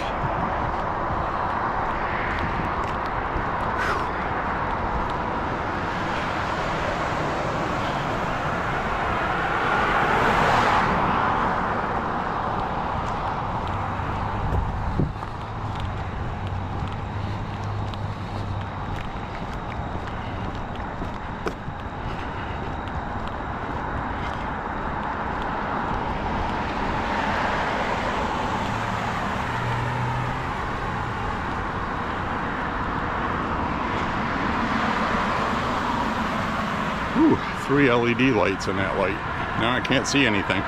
Ooh, 3 LED lights in that light. Now I can't see anything.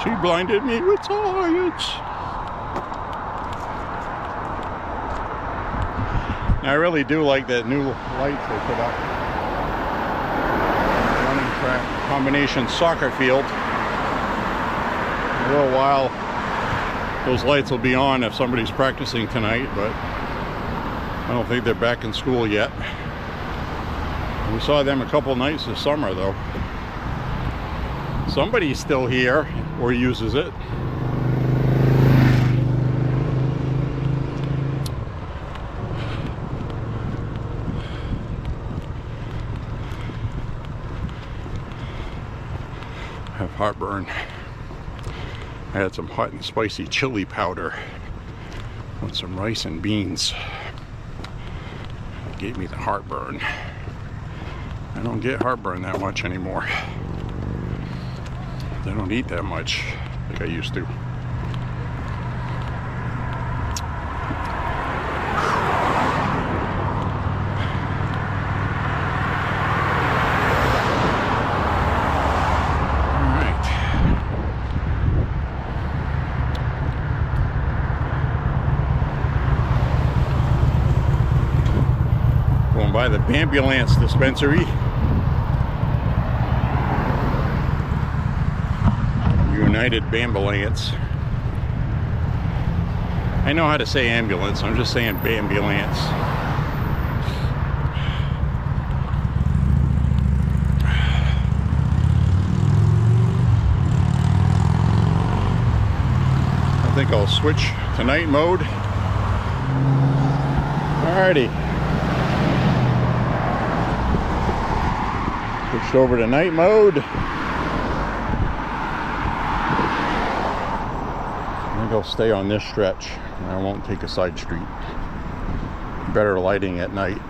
She blinded me with science. I really do like that new lights they put up. Running track combination soccer field. In a little while, those lights will be on if somebody's practicing tonight, but I don't think they're back in school yet. We saw them a couple nights this summer though. Somebody's still here or uses it. I have heartburn. I had some hot and spicy chili powder with some rice and beans. Gave me the heartburn. I don't get heartburn that much anymore. I don't eat that much like I used to. By the ambulance dispensary. United Bambulance. I know how to say ambulance, I'm just saying Bambulance. I think I'll switch to night mode. Alrighty. Switched over to night mode. I think I'll stay on this stretch. I won't take a side street. Better lighting at night.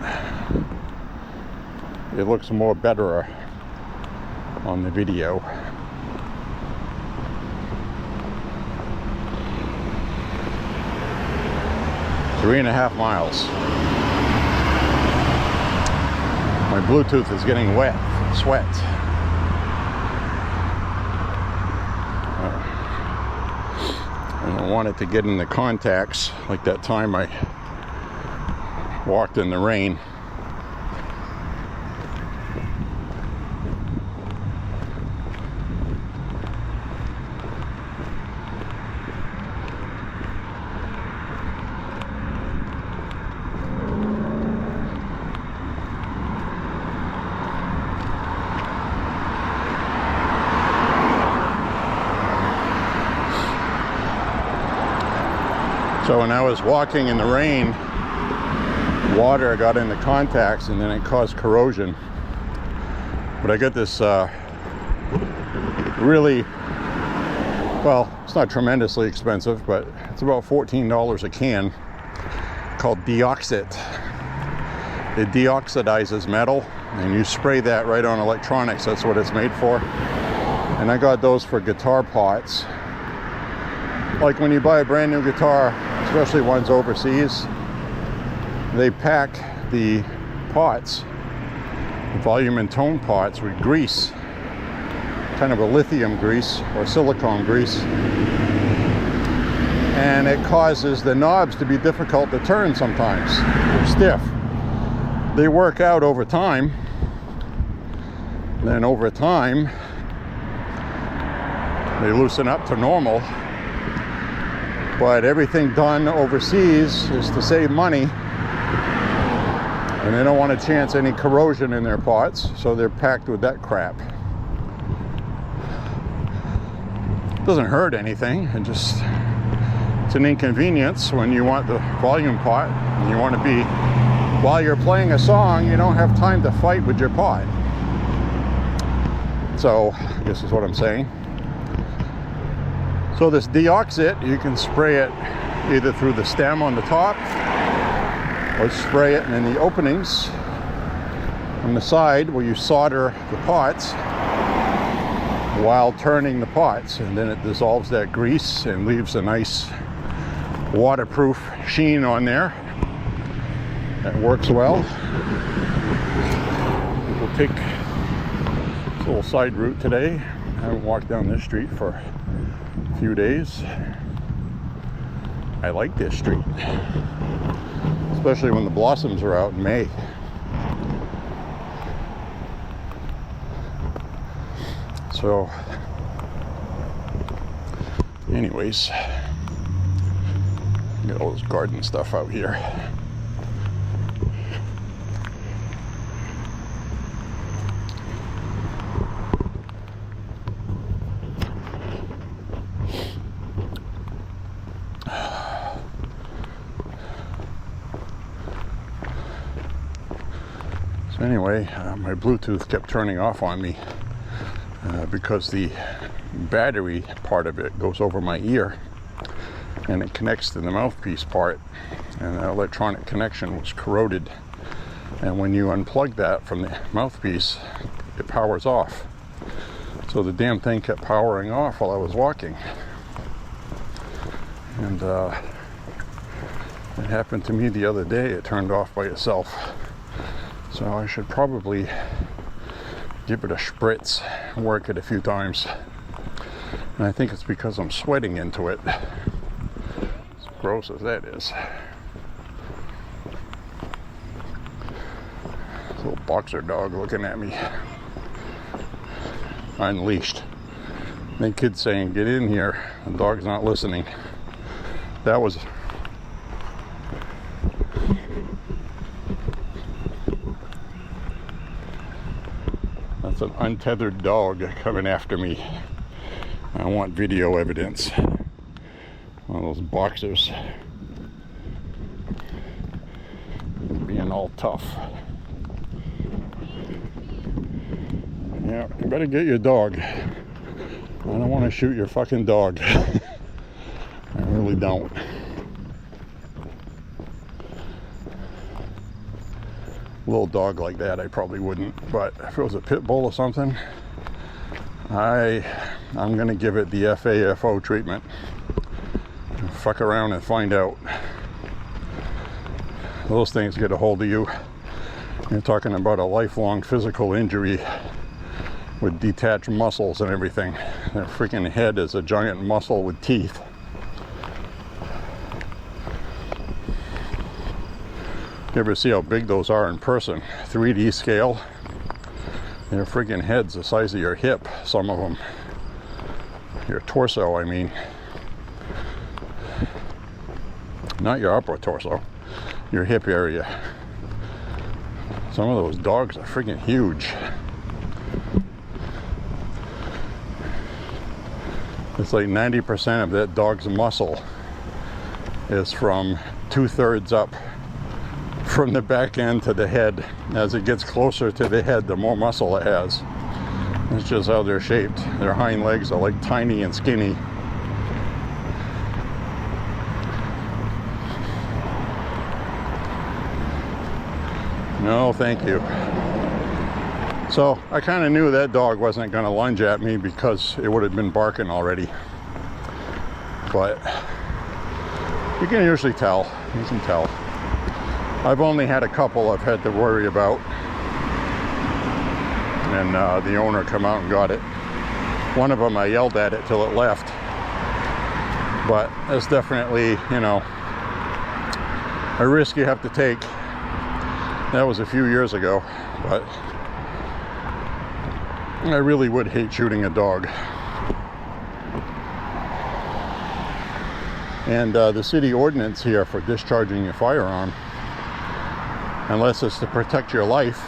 It looks more better on the video. Three and a half miles. My Bluetooth is getting wet. Sweat. I don't want it to get in the contacts like that time I walked in the rain. So when I was walking in the rain, water got in the contacts and then it caused corrosion. But I got this really, well, it's not tremendously expensive, but it's about $14 a can, called Deoxit. It deoxidizes metal and you spray that right on electronics. That's what it's made for. And I got those for guitar pots. Like when you buy a brand new guitar, especially ones overseas, they pack the pots, volume and tone pots, with grease, kind of a lithium grease or silicone grease, and it causes the knobs to be difficult to turn sometimes. They're stiff. they work out over time. Then over time, they loosen up to normal. But everything done overseas is to save money. And they don't want to chance any corrosion in their pots, so they're packed with that crap. It doesn't hurt anything, it's an inconvenience when you want the volume pot and you want to be, while you're playing a song, you don't have time to fight with your pot. So, I guess is what I'm saying. So this deoxit, you can spray it either through the stem on the top, or spray it in the openings on the side where you solder the pots while turning the pots, and then it dissolves that grease and leaves a nice waterproof sheen on there. That works well. We'll take this little side route today. I haven't walked down this street for a few days. I like this street, especially when the blossoms are out in May. So, anyways, got all this garden stuff out here. So anyway, my Bluetooth kept turning off on me because the battery part of it goes over my ear and it connects to the mouthpiece part, and the electronic connection was corroded, and when you unplug that from the mouthpiece, it powers off. So the damn thing kept powering off while I was walking, and it happened to me the other day. It turned off by itself. So I should probably give it a spritz, work it a few times. And I think it's because I'm sweating into it. As gross as that is. This little boxer dog looking at me. Unleashed. The kid's saying, "Get in here." The dog's not listening. That was... That's an untethered dog coming after me. I want video evidence. One of those boxers being all tough. Yeah, you better get your dog. I don't want to shoot your fucking dog. I really don't. A little dog like that, I probably wouldn't. But if it was a pit bull or something, I'm gonna give it the FAFO treatment. Fuck around and find out. Those things get a hold of you. You're talking about a lifelong physical injury with detached muscles and everything. Their freaking head is a giant muscle with teeth. You ever see how big those are in person? 3D scale. Their freaking heads the size of your hip, some of them. Your torso, I mean. Not your upper torso, your hip area. Some of those dogs are freaking huge. It's like 90% of that dog's muscle is from 2/3 up from the back end to the head. As it gets closer to the head, the more muscle it has. It's just how they're shaped. Their hind legs are like tiny and skinny. No, thank you. So I kind of knew that dog wasn't going to lunge at me because it would have been barking already. But you can usually tell. You can tell. I've only had a couple I've had to worry about. And the owner come out and got it. One of them I yelled at it till it left. But that's definitely, you know, a risk you have to take That was a few years ago, but I really would hate shooting a dog. And the city ordinance here for discharging your firearm, unless it's to protect your life,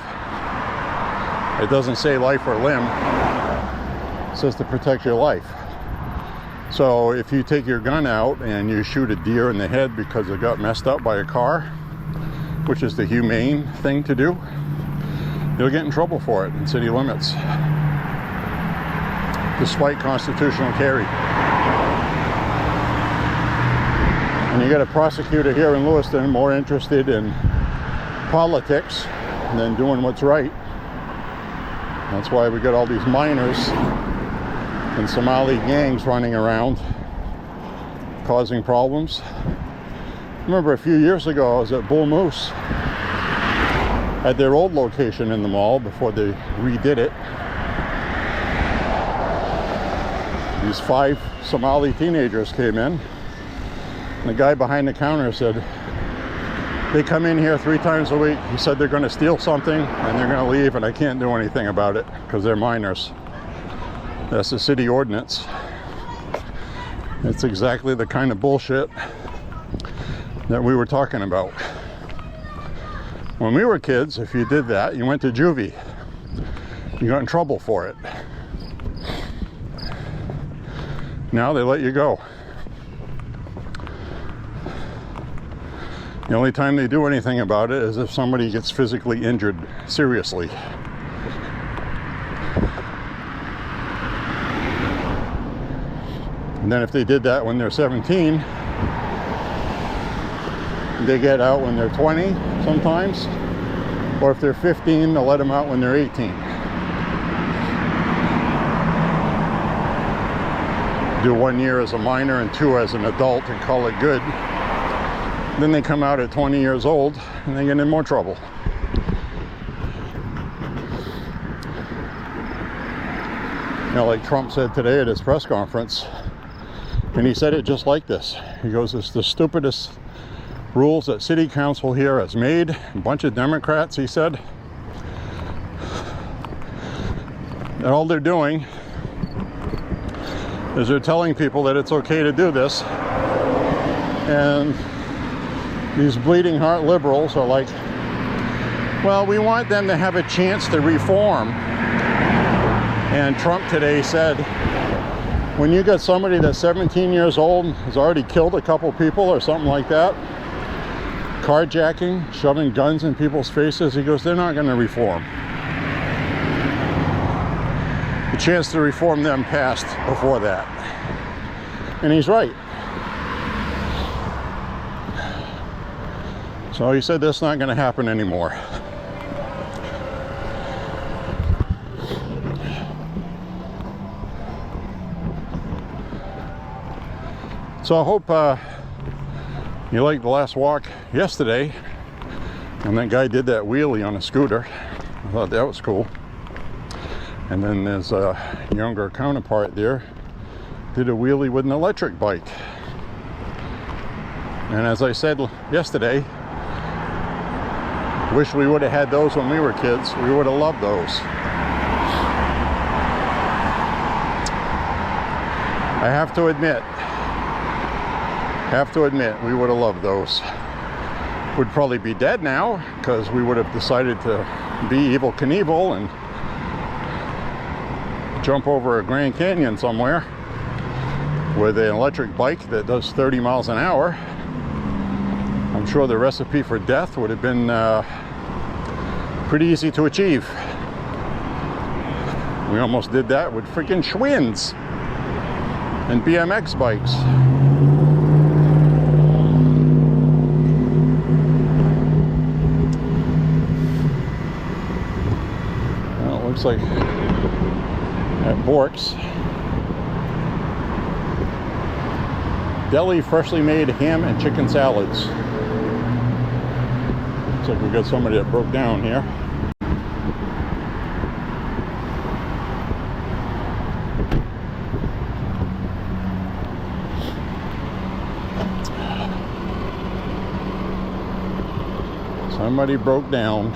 it doesn't say life or limb, it says to protect your life. So if you take your gun out and you shoot a deer in the head because it got messed up by a car, which is the humane thing to do, you'll get in trouble for it in city limits, despite constitutional carry. And you got a prosecutor here in Lewiston more interested in politics than doing what's right. That's why we got all these miners and Somali gangs running around causing problems. I remember a few years ago I was at Bull Moose at their old location in the mall before they redid it. These 5 Somali teenagers came in, and the guy behind the counter said they come in here 3 times a week. He said they're going to steal something and they're going to leave, and I can't do anything about it because they're minors. That's the city ordinance. It's exactly the kind of bullshit that we were talking about. When we were kids, if you did that, you went to juvie. You got in trouble for it. Now they let you go. The only time they do anything about it is if somebody gets physically injured seriously. And then if they did that when they're 17, they get out when they're 20 sometimes. Or if they're 15, they'll let them out when they're 18. Do 1 year as a minor and 2 as an adult and call it good. Then they come out at 20 years old and they get in more trouble. You know, like Trump said today at his press conference, and he said it just like this. He goes, it's the stupidest rules that city council here has made. A bunch of Democrats, he said. And all they're doing is they're telling people that it's okay to do this. And these bleeding heart liberals are like, well, we want them to have a chance to reform. And Trump today said, when you got somebody that's 17 years old, has already killed a couple people or something like that, carjacking, shoving guns in people's faces, he goes, they're not going to reform. The chance to reform them passed before that. And he's right. So he said that's not going to happen anymore. So I hope you liked the last walk yesterday, and that guy did that wheelie on a scooter. I thought that was cool. And then there's a younger counterpart there, did a wheelie with an electric bike. And as I said yesterday, wish we would have had those when we were kids. We would have loved those. I have to admit, we would have loved those. We'd probably be dead now because we would have decided to be Evel Knievel and jump over a Grand Canyon somewhere with an electric bike that does 30 miles an hour. I'm sure the recipe for death would have been pretty easy to achieve. We almost did that with freaking Schwinn's and BMX bikes. Well, it looks like at Bork's deli freshly made ham and chicken salads. Looks like we got somebody that broke down here. So I Somebody broke down.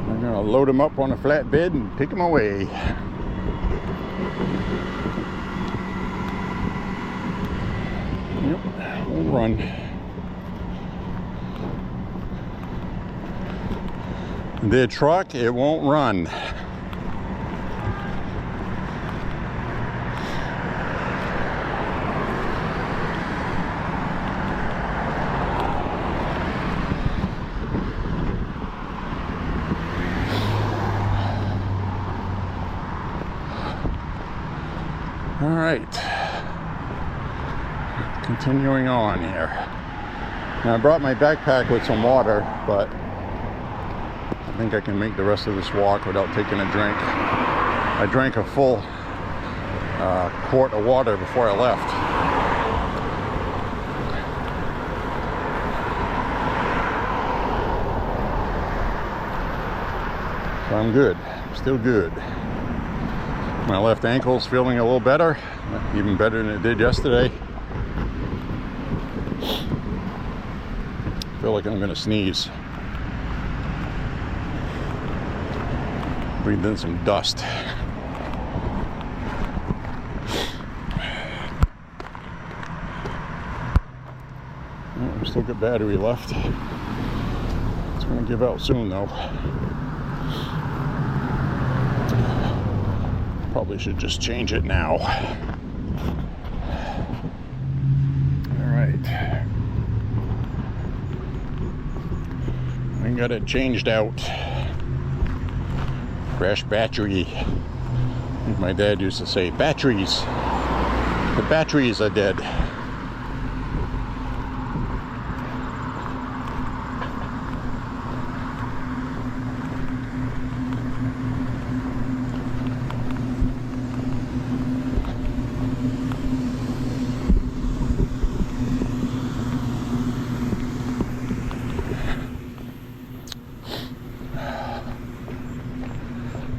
I'm gonna load them up on a flatbed and take them away. Yep, we'll run. The truck, it won't run. All right, continuing on here. Now I brought my backpack with some water, but I think I can make the rest of this walk without taking a drink. I drank a full quart of water before I left. So I'm good, still good. My left ankle's feeling a little better, even better than it did yesterday. I feel like I'm gonna sneeze. Breathed in some dust. Oh, we still got battery left. It's gonna give out soon though. Probably should just change it now. All right. I got it changed out. Crash battery. My dad used to say, batteries. The batteries are dead.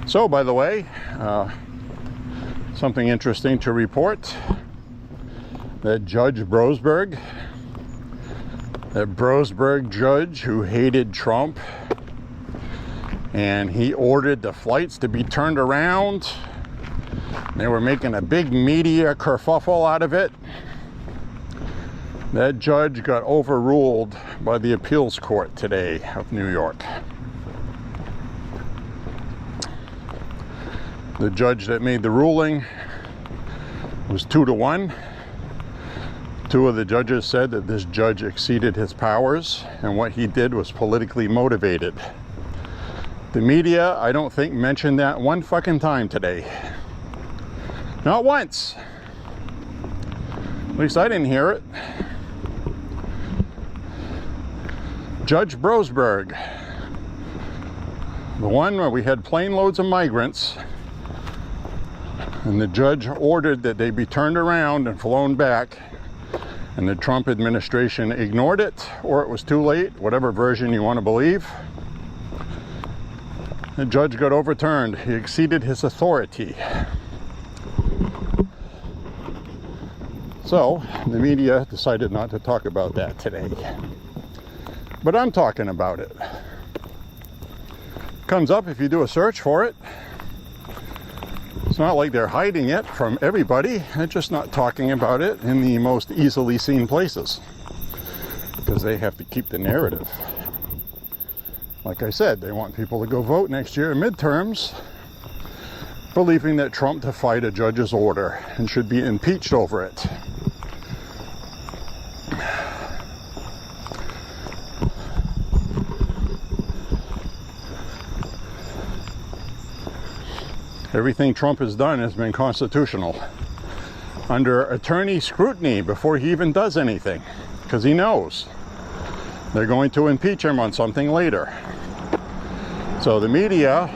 So, by the way, something interesting to report, that Judge Browsberg, that Browsberg judge who hated Trump, and he ordered the flights to be turned around. They were making a big media kerfuffle out of it. That judge got overruled by the appeals court today of New York. The judge that made the ruling was 2-1. Two of the judges said that this judge exceeded his powers and what he did was politically motivated. The media, I don't think, mentioned that one fucking time today. Not once. At least I didn't hear it. Judge Browsberg, the one where we had plane loads of migrants, and the judge ordered that they be turned around and flown back, and the Trump administration ignored it, or it was too late, whatever version you want to believe. The judge got overturned. He exceeded his authority. So the media decided not to talk about that today. But I'm talking about it. Comes up if you do a search for it. It's not like they're hiding it from everybody. They're just not talking about it in the most easily seen places, because they have to keep the narrative. Like I said, they want people to go vote next year in midterms, believing that Trump defied a judge's order and should be impeached over it. Everything Trump has done has been constitutional, under attorney scrutiny before he even does anything, because he knows they're going to impeach him on something later. So the media,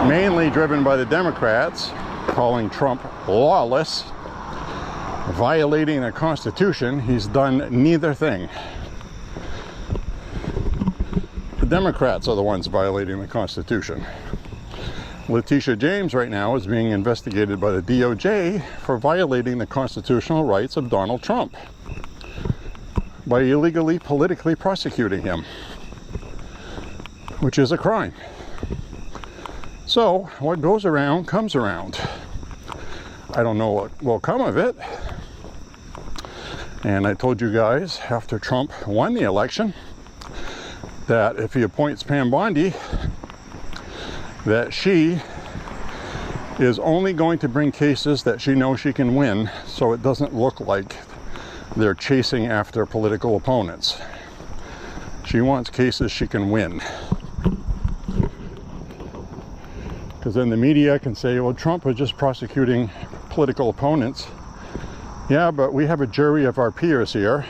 mainly driven by the Democrats, calling Trump lawless, violating the Constitution. He's done neither thing. The Democrats are the ones violating the Constitution. Letitia James right now is being investigated by the DOJ for violating the constitutional rights of Donald Trump. by illegally politically prosecuting him, which is a crime. So what goes around comes around. I don't know what will come of it. And I told you guys after Trump won the election that if he appoints Pam Bondi, that she is only going to bring cases that she knows she can win, so it doesn't look like they're chasing after political opponents. She wants cases she can win. Because then the media can say, well, Trump was just prosecuting political opponents. Yeah, but we have a jury of our peers here.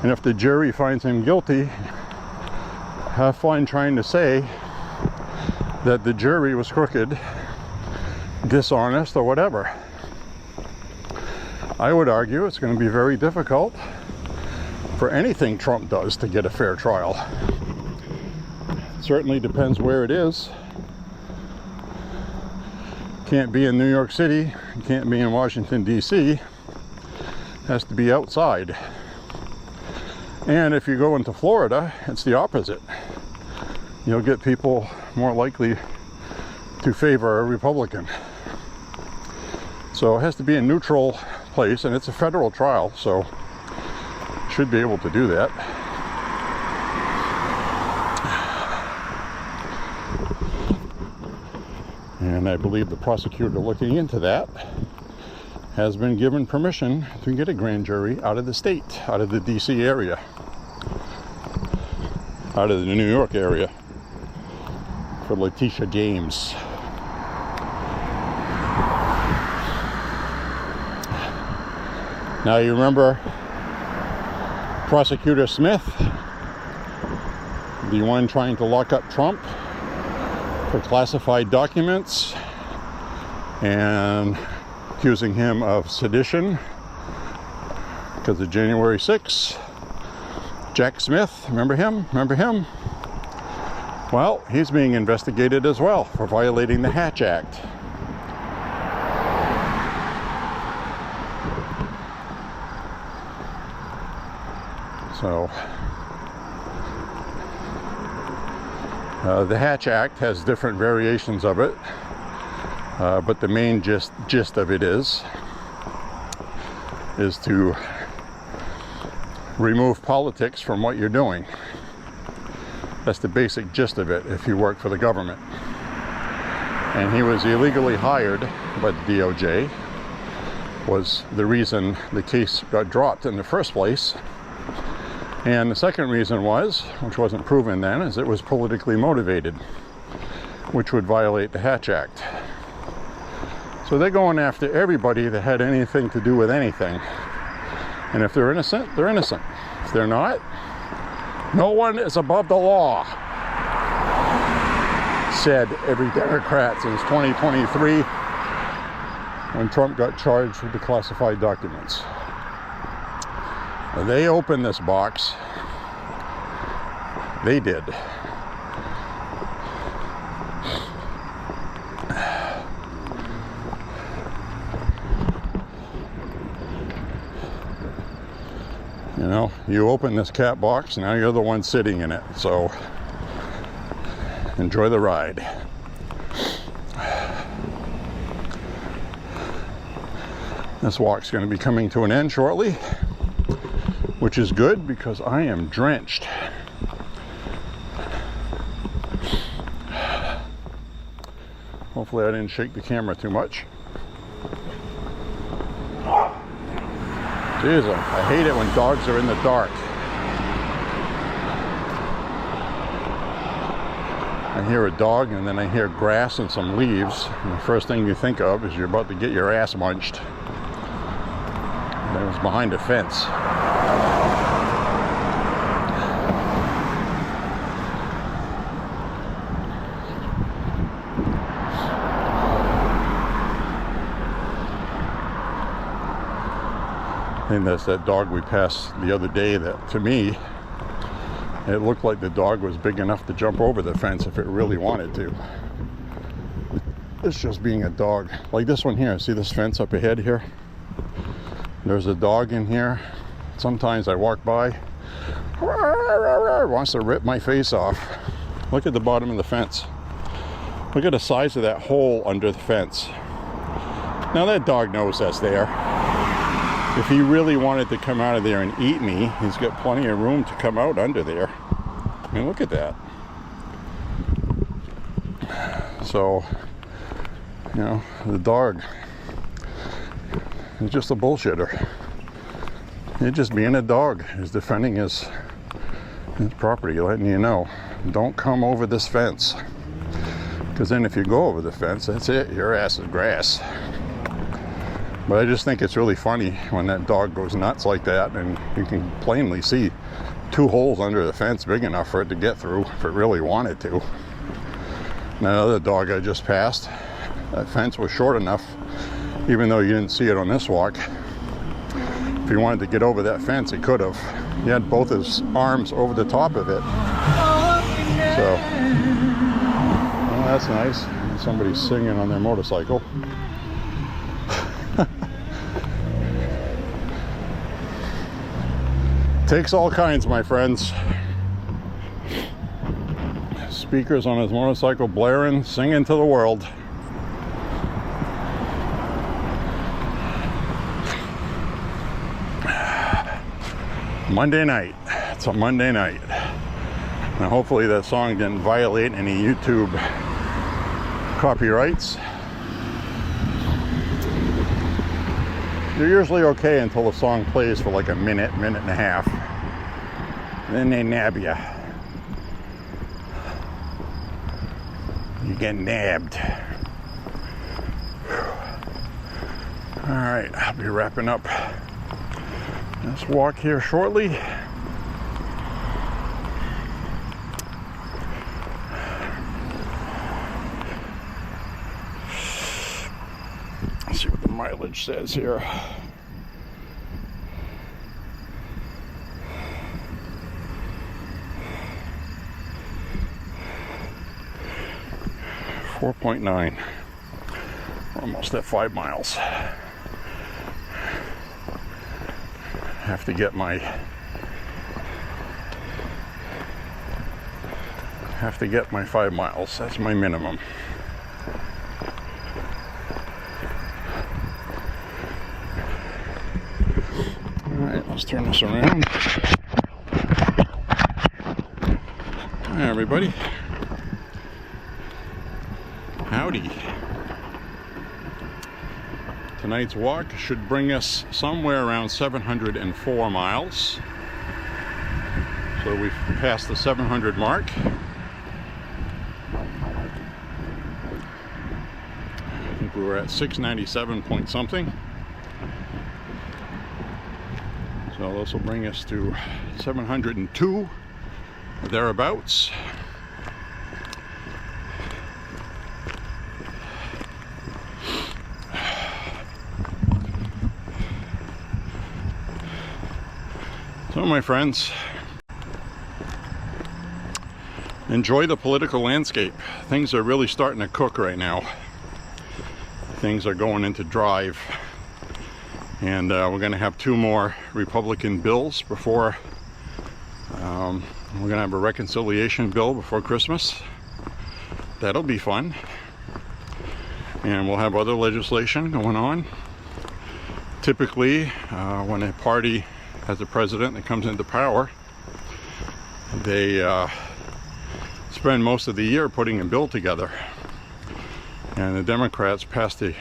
And if the jury finds him guilty, have fun trying to say that the jury was crooked, dishonest, or whatever. I would argue it's going to be very difficult for anything Trump does to get a fair trial. It certainly depends where it is. Can't be in New York City, can't be in Washington, D.C. Has to be outside. And if you go into Florida, it's the opposite. You'll get people more likely to favor a Republican. So it has to be a neutral place, and it's a federal trial, so should be able to do that. And I believe the prosecutor looking into that has been given permission to get a grand jury out of the state, out of the DC area, out of the New York area, for Letitia James. Now you remember Prosecutor Smith, the one trying to lock up Trump for classified documents and accusing him of sedition because of January 6th. Jack Smith, remember him? Well, he's being investigated as well for violating the Hatch Act. So, the Hatch Act has different variations of it, but the main gist of it is to remove politics from what you're doing. That's the basic gist of it if you work for the government. And he was illegally hired by the DOJ, was the reason the case got dropped in the first place. And the second reason was, which wasn't proven then, is it was politically motivated, which would violate the Hatch Act. So they're going after everybody that had anything to do with anything. And if they're innocent, they're innocent. If they're not, no one is above the law, said every Democrat since 2023 when Trump got charged with the classified documents. They opened this box. They did. You know, you open this cat box, now you're the one sitting in it. So enjoy the ride. This walk's going to be coming to an end shortly, which is good because I am drenched. Hopefully I didn't shake the camera too much. Jeez, I hate it when dogs are in the dark. I hear a dog and then I hear grass and some leaves, and the first thing you think of is you're about to get your ass munched. And it was behind a fence. And that's that dog we passed the other day that, to me, it looked like the dog was big enough to jump over the fence if it really wanted to. It's just being a dog. Like this one here, see this fence up ahead here? There's a dog in here sometimes I walk by, wants to rip my face off. Look at the bottom of the fence. Look at the size of that hole under the fence. Now that dog knows that's there. If he really wanted to come out of there and eat me, he's got plenty of room to come out under there. I mean, look at that. So, you know, the dog is just a bullshitter. He's just being a dog. He's defending his property, letting you know, don't come over this fence. Because then if you go over the fence, that's it, your ass is grass. But I just think it's really funny when that dog goes nuts like that, and you can plainly see 2 holes under the fence big enough for it to get through if it really wanted to. And that other dog I just passed, that fence was short enough, even though you didn't see it on this walk. If he wanted to get over that fence, he could have. He had both his arms over the top of it. So, well, that's nice. Somebody's singing on their motorcycle. Takes all kinds, my friends. Speakers on his motorcycle blaring, singing to the world. Monday night. It's a Monday night. Now hopefully that song didn't violate any YouTube copyrights. You're usually okay until the song plays for like a minute, minute and a half. Then they nab you. You get nabbed. All right, I'll be wrapping up this walk here shortly. Let's see what the mileage says here. .9. We're almost at 5 miles. Have to get my 5 miles. That's my minimum. All right, let's turn this around. Hi, everybody. Howdy. Tonight's walk should bring us somewhere around 704 miles. So we've passed the 700 mark. I think we were at 697 point something. So this will bring us to 702, thereabouts. So my friends, enjoy the political landscape. Things are really starting to cook right now. Things are going into drive. And we're going to have 2 more Republican bills before, we're going to have a reconciliation bill before Christmas. That'll be fun. And we'll have other legislation going on. Typically, when a party has a president that comes into power, they spend most of the year putting a bill together. And the Democrats passed the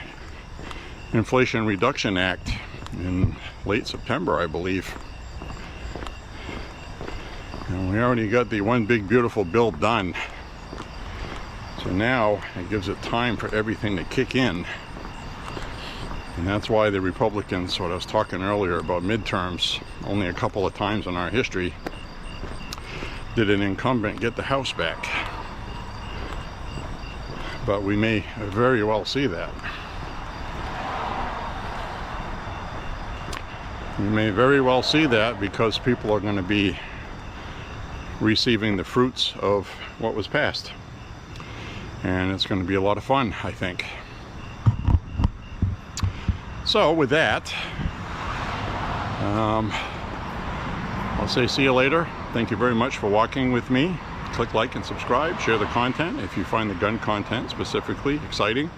Inflation Reduction Act in late September, I believe. And we already got the One Big Beautiful Bill done. So now it gives it time for everything to kick in. And that's why the Republicans, what I was talking earlier about midterms, only a couple of times in our history did an incumbent get the House back. But we may very well see that. We may very well see that because people are going to be receiving the fruits of what was passed. And it's going to be a lot of fun, I think. So with that, I'll say see you later. Thank you very much for walking with me. Click like and subscribe. Share the content if you find the gun content specifically exciting.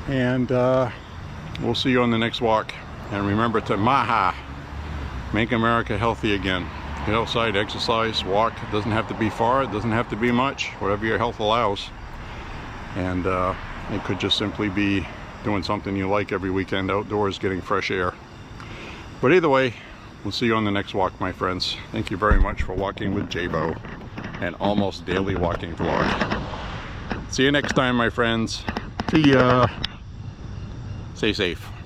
And we'll see you on the next walk. And remember to MAHA, make America healthy again. Get outside, exercise, walk. It doesn't have to be far, it doesn't have to be much, whatever your health allows. And it could just simply be doing something you like every weekend outdoors, getting fresh air. But either way, we'll see you on the next walk, my friends. Thank you very much for walking with J.Beau, an almost daily walking vlog. See you next time, my friends. See ya. Stay safe.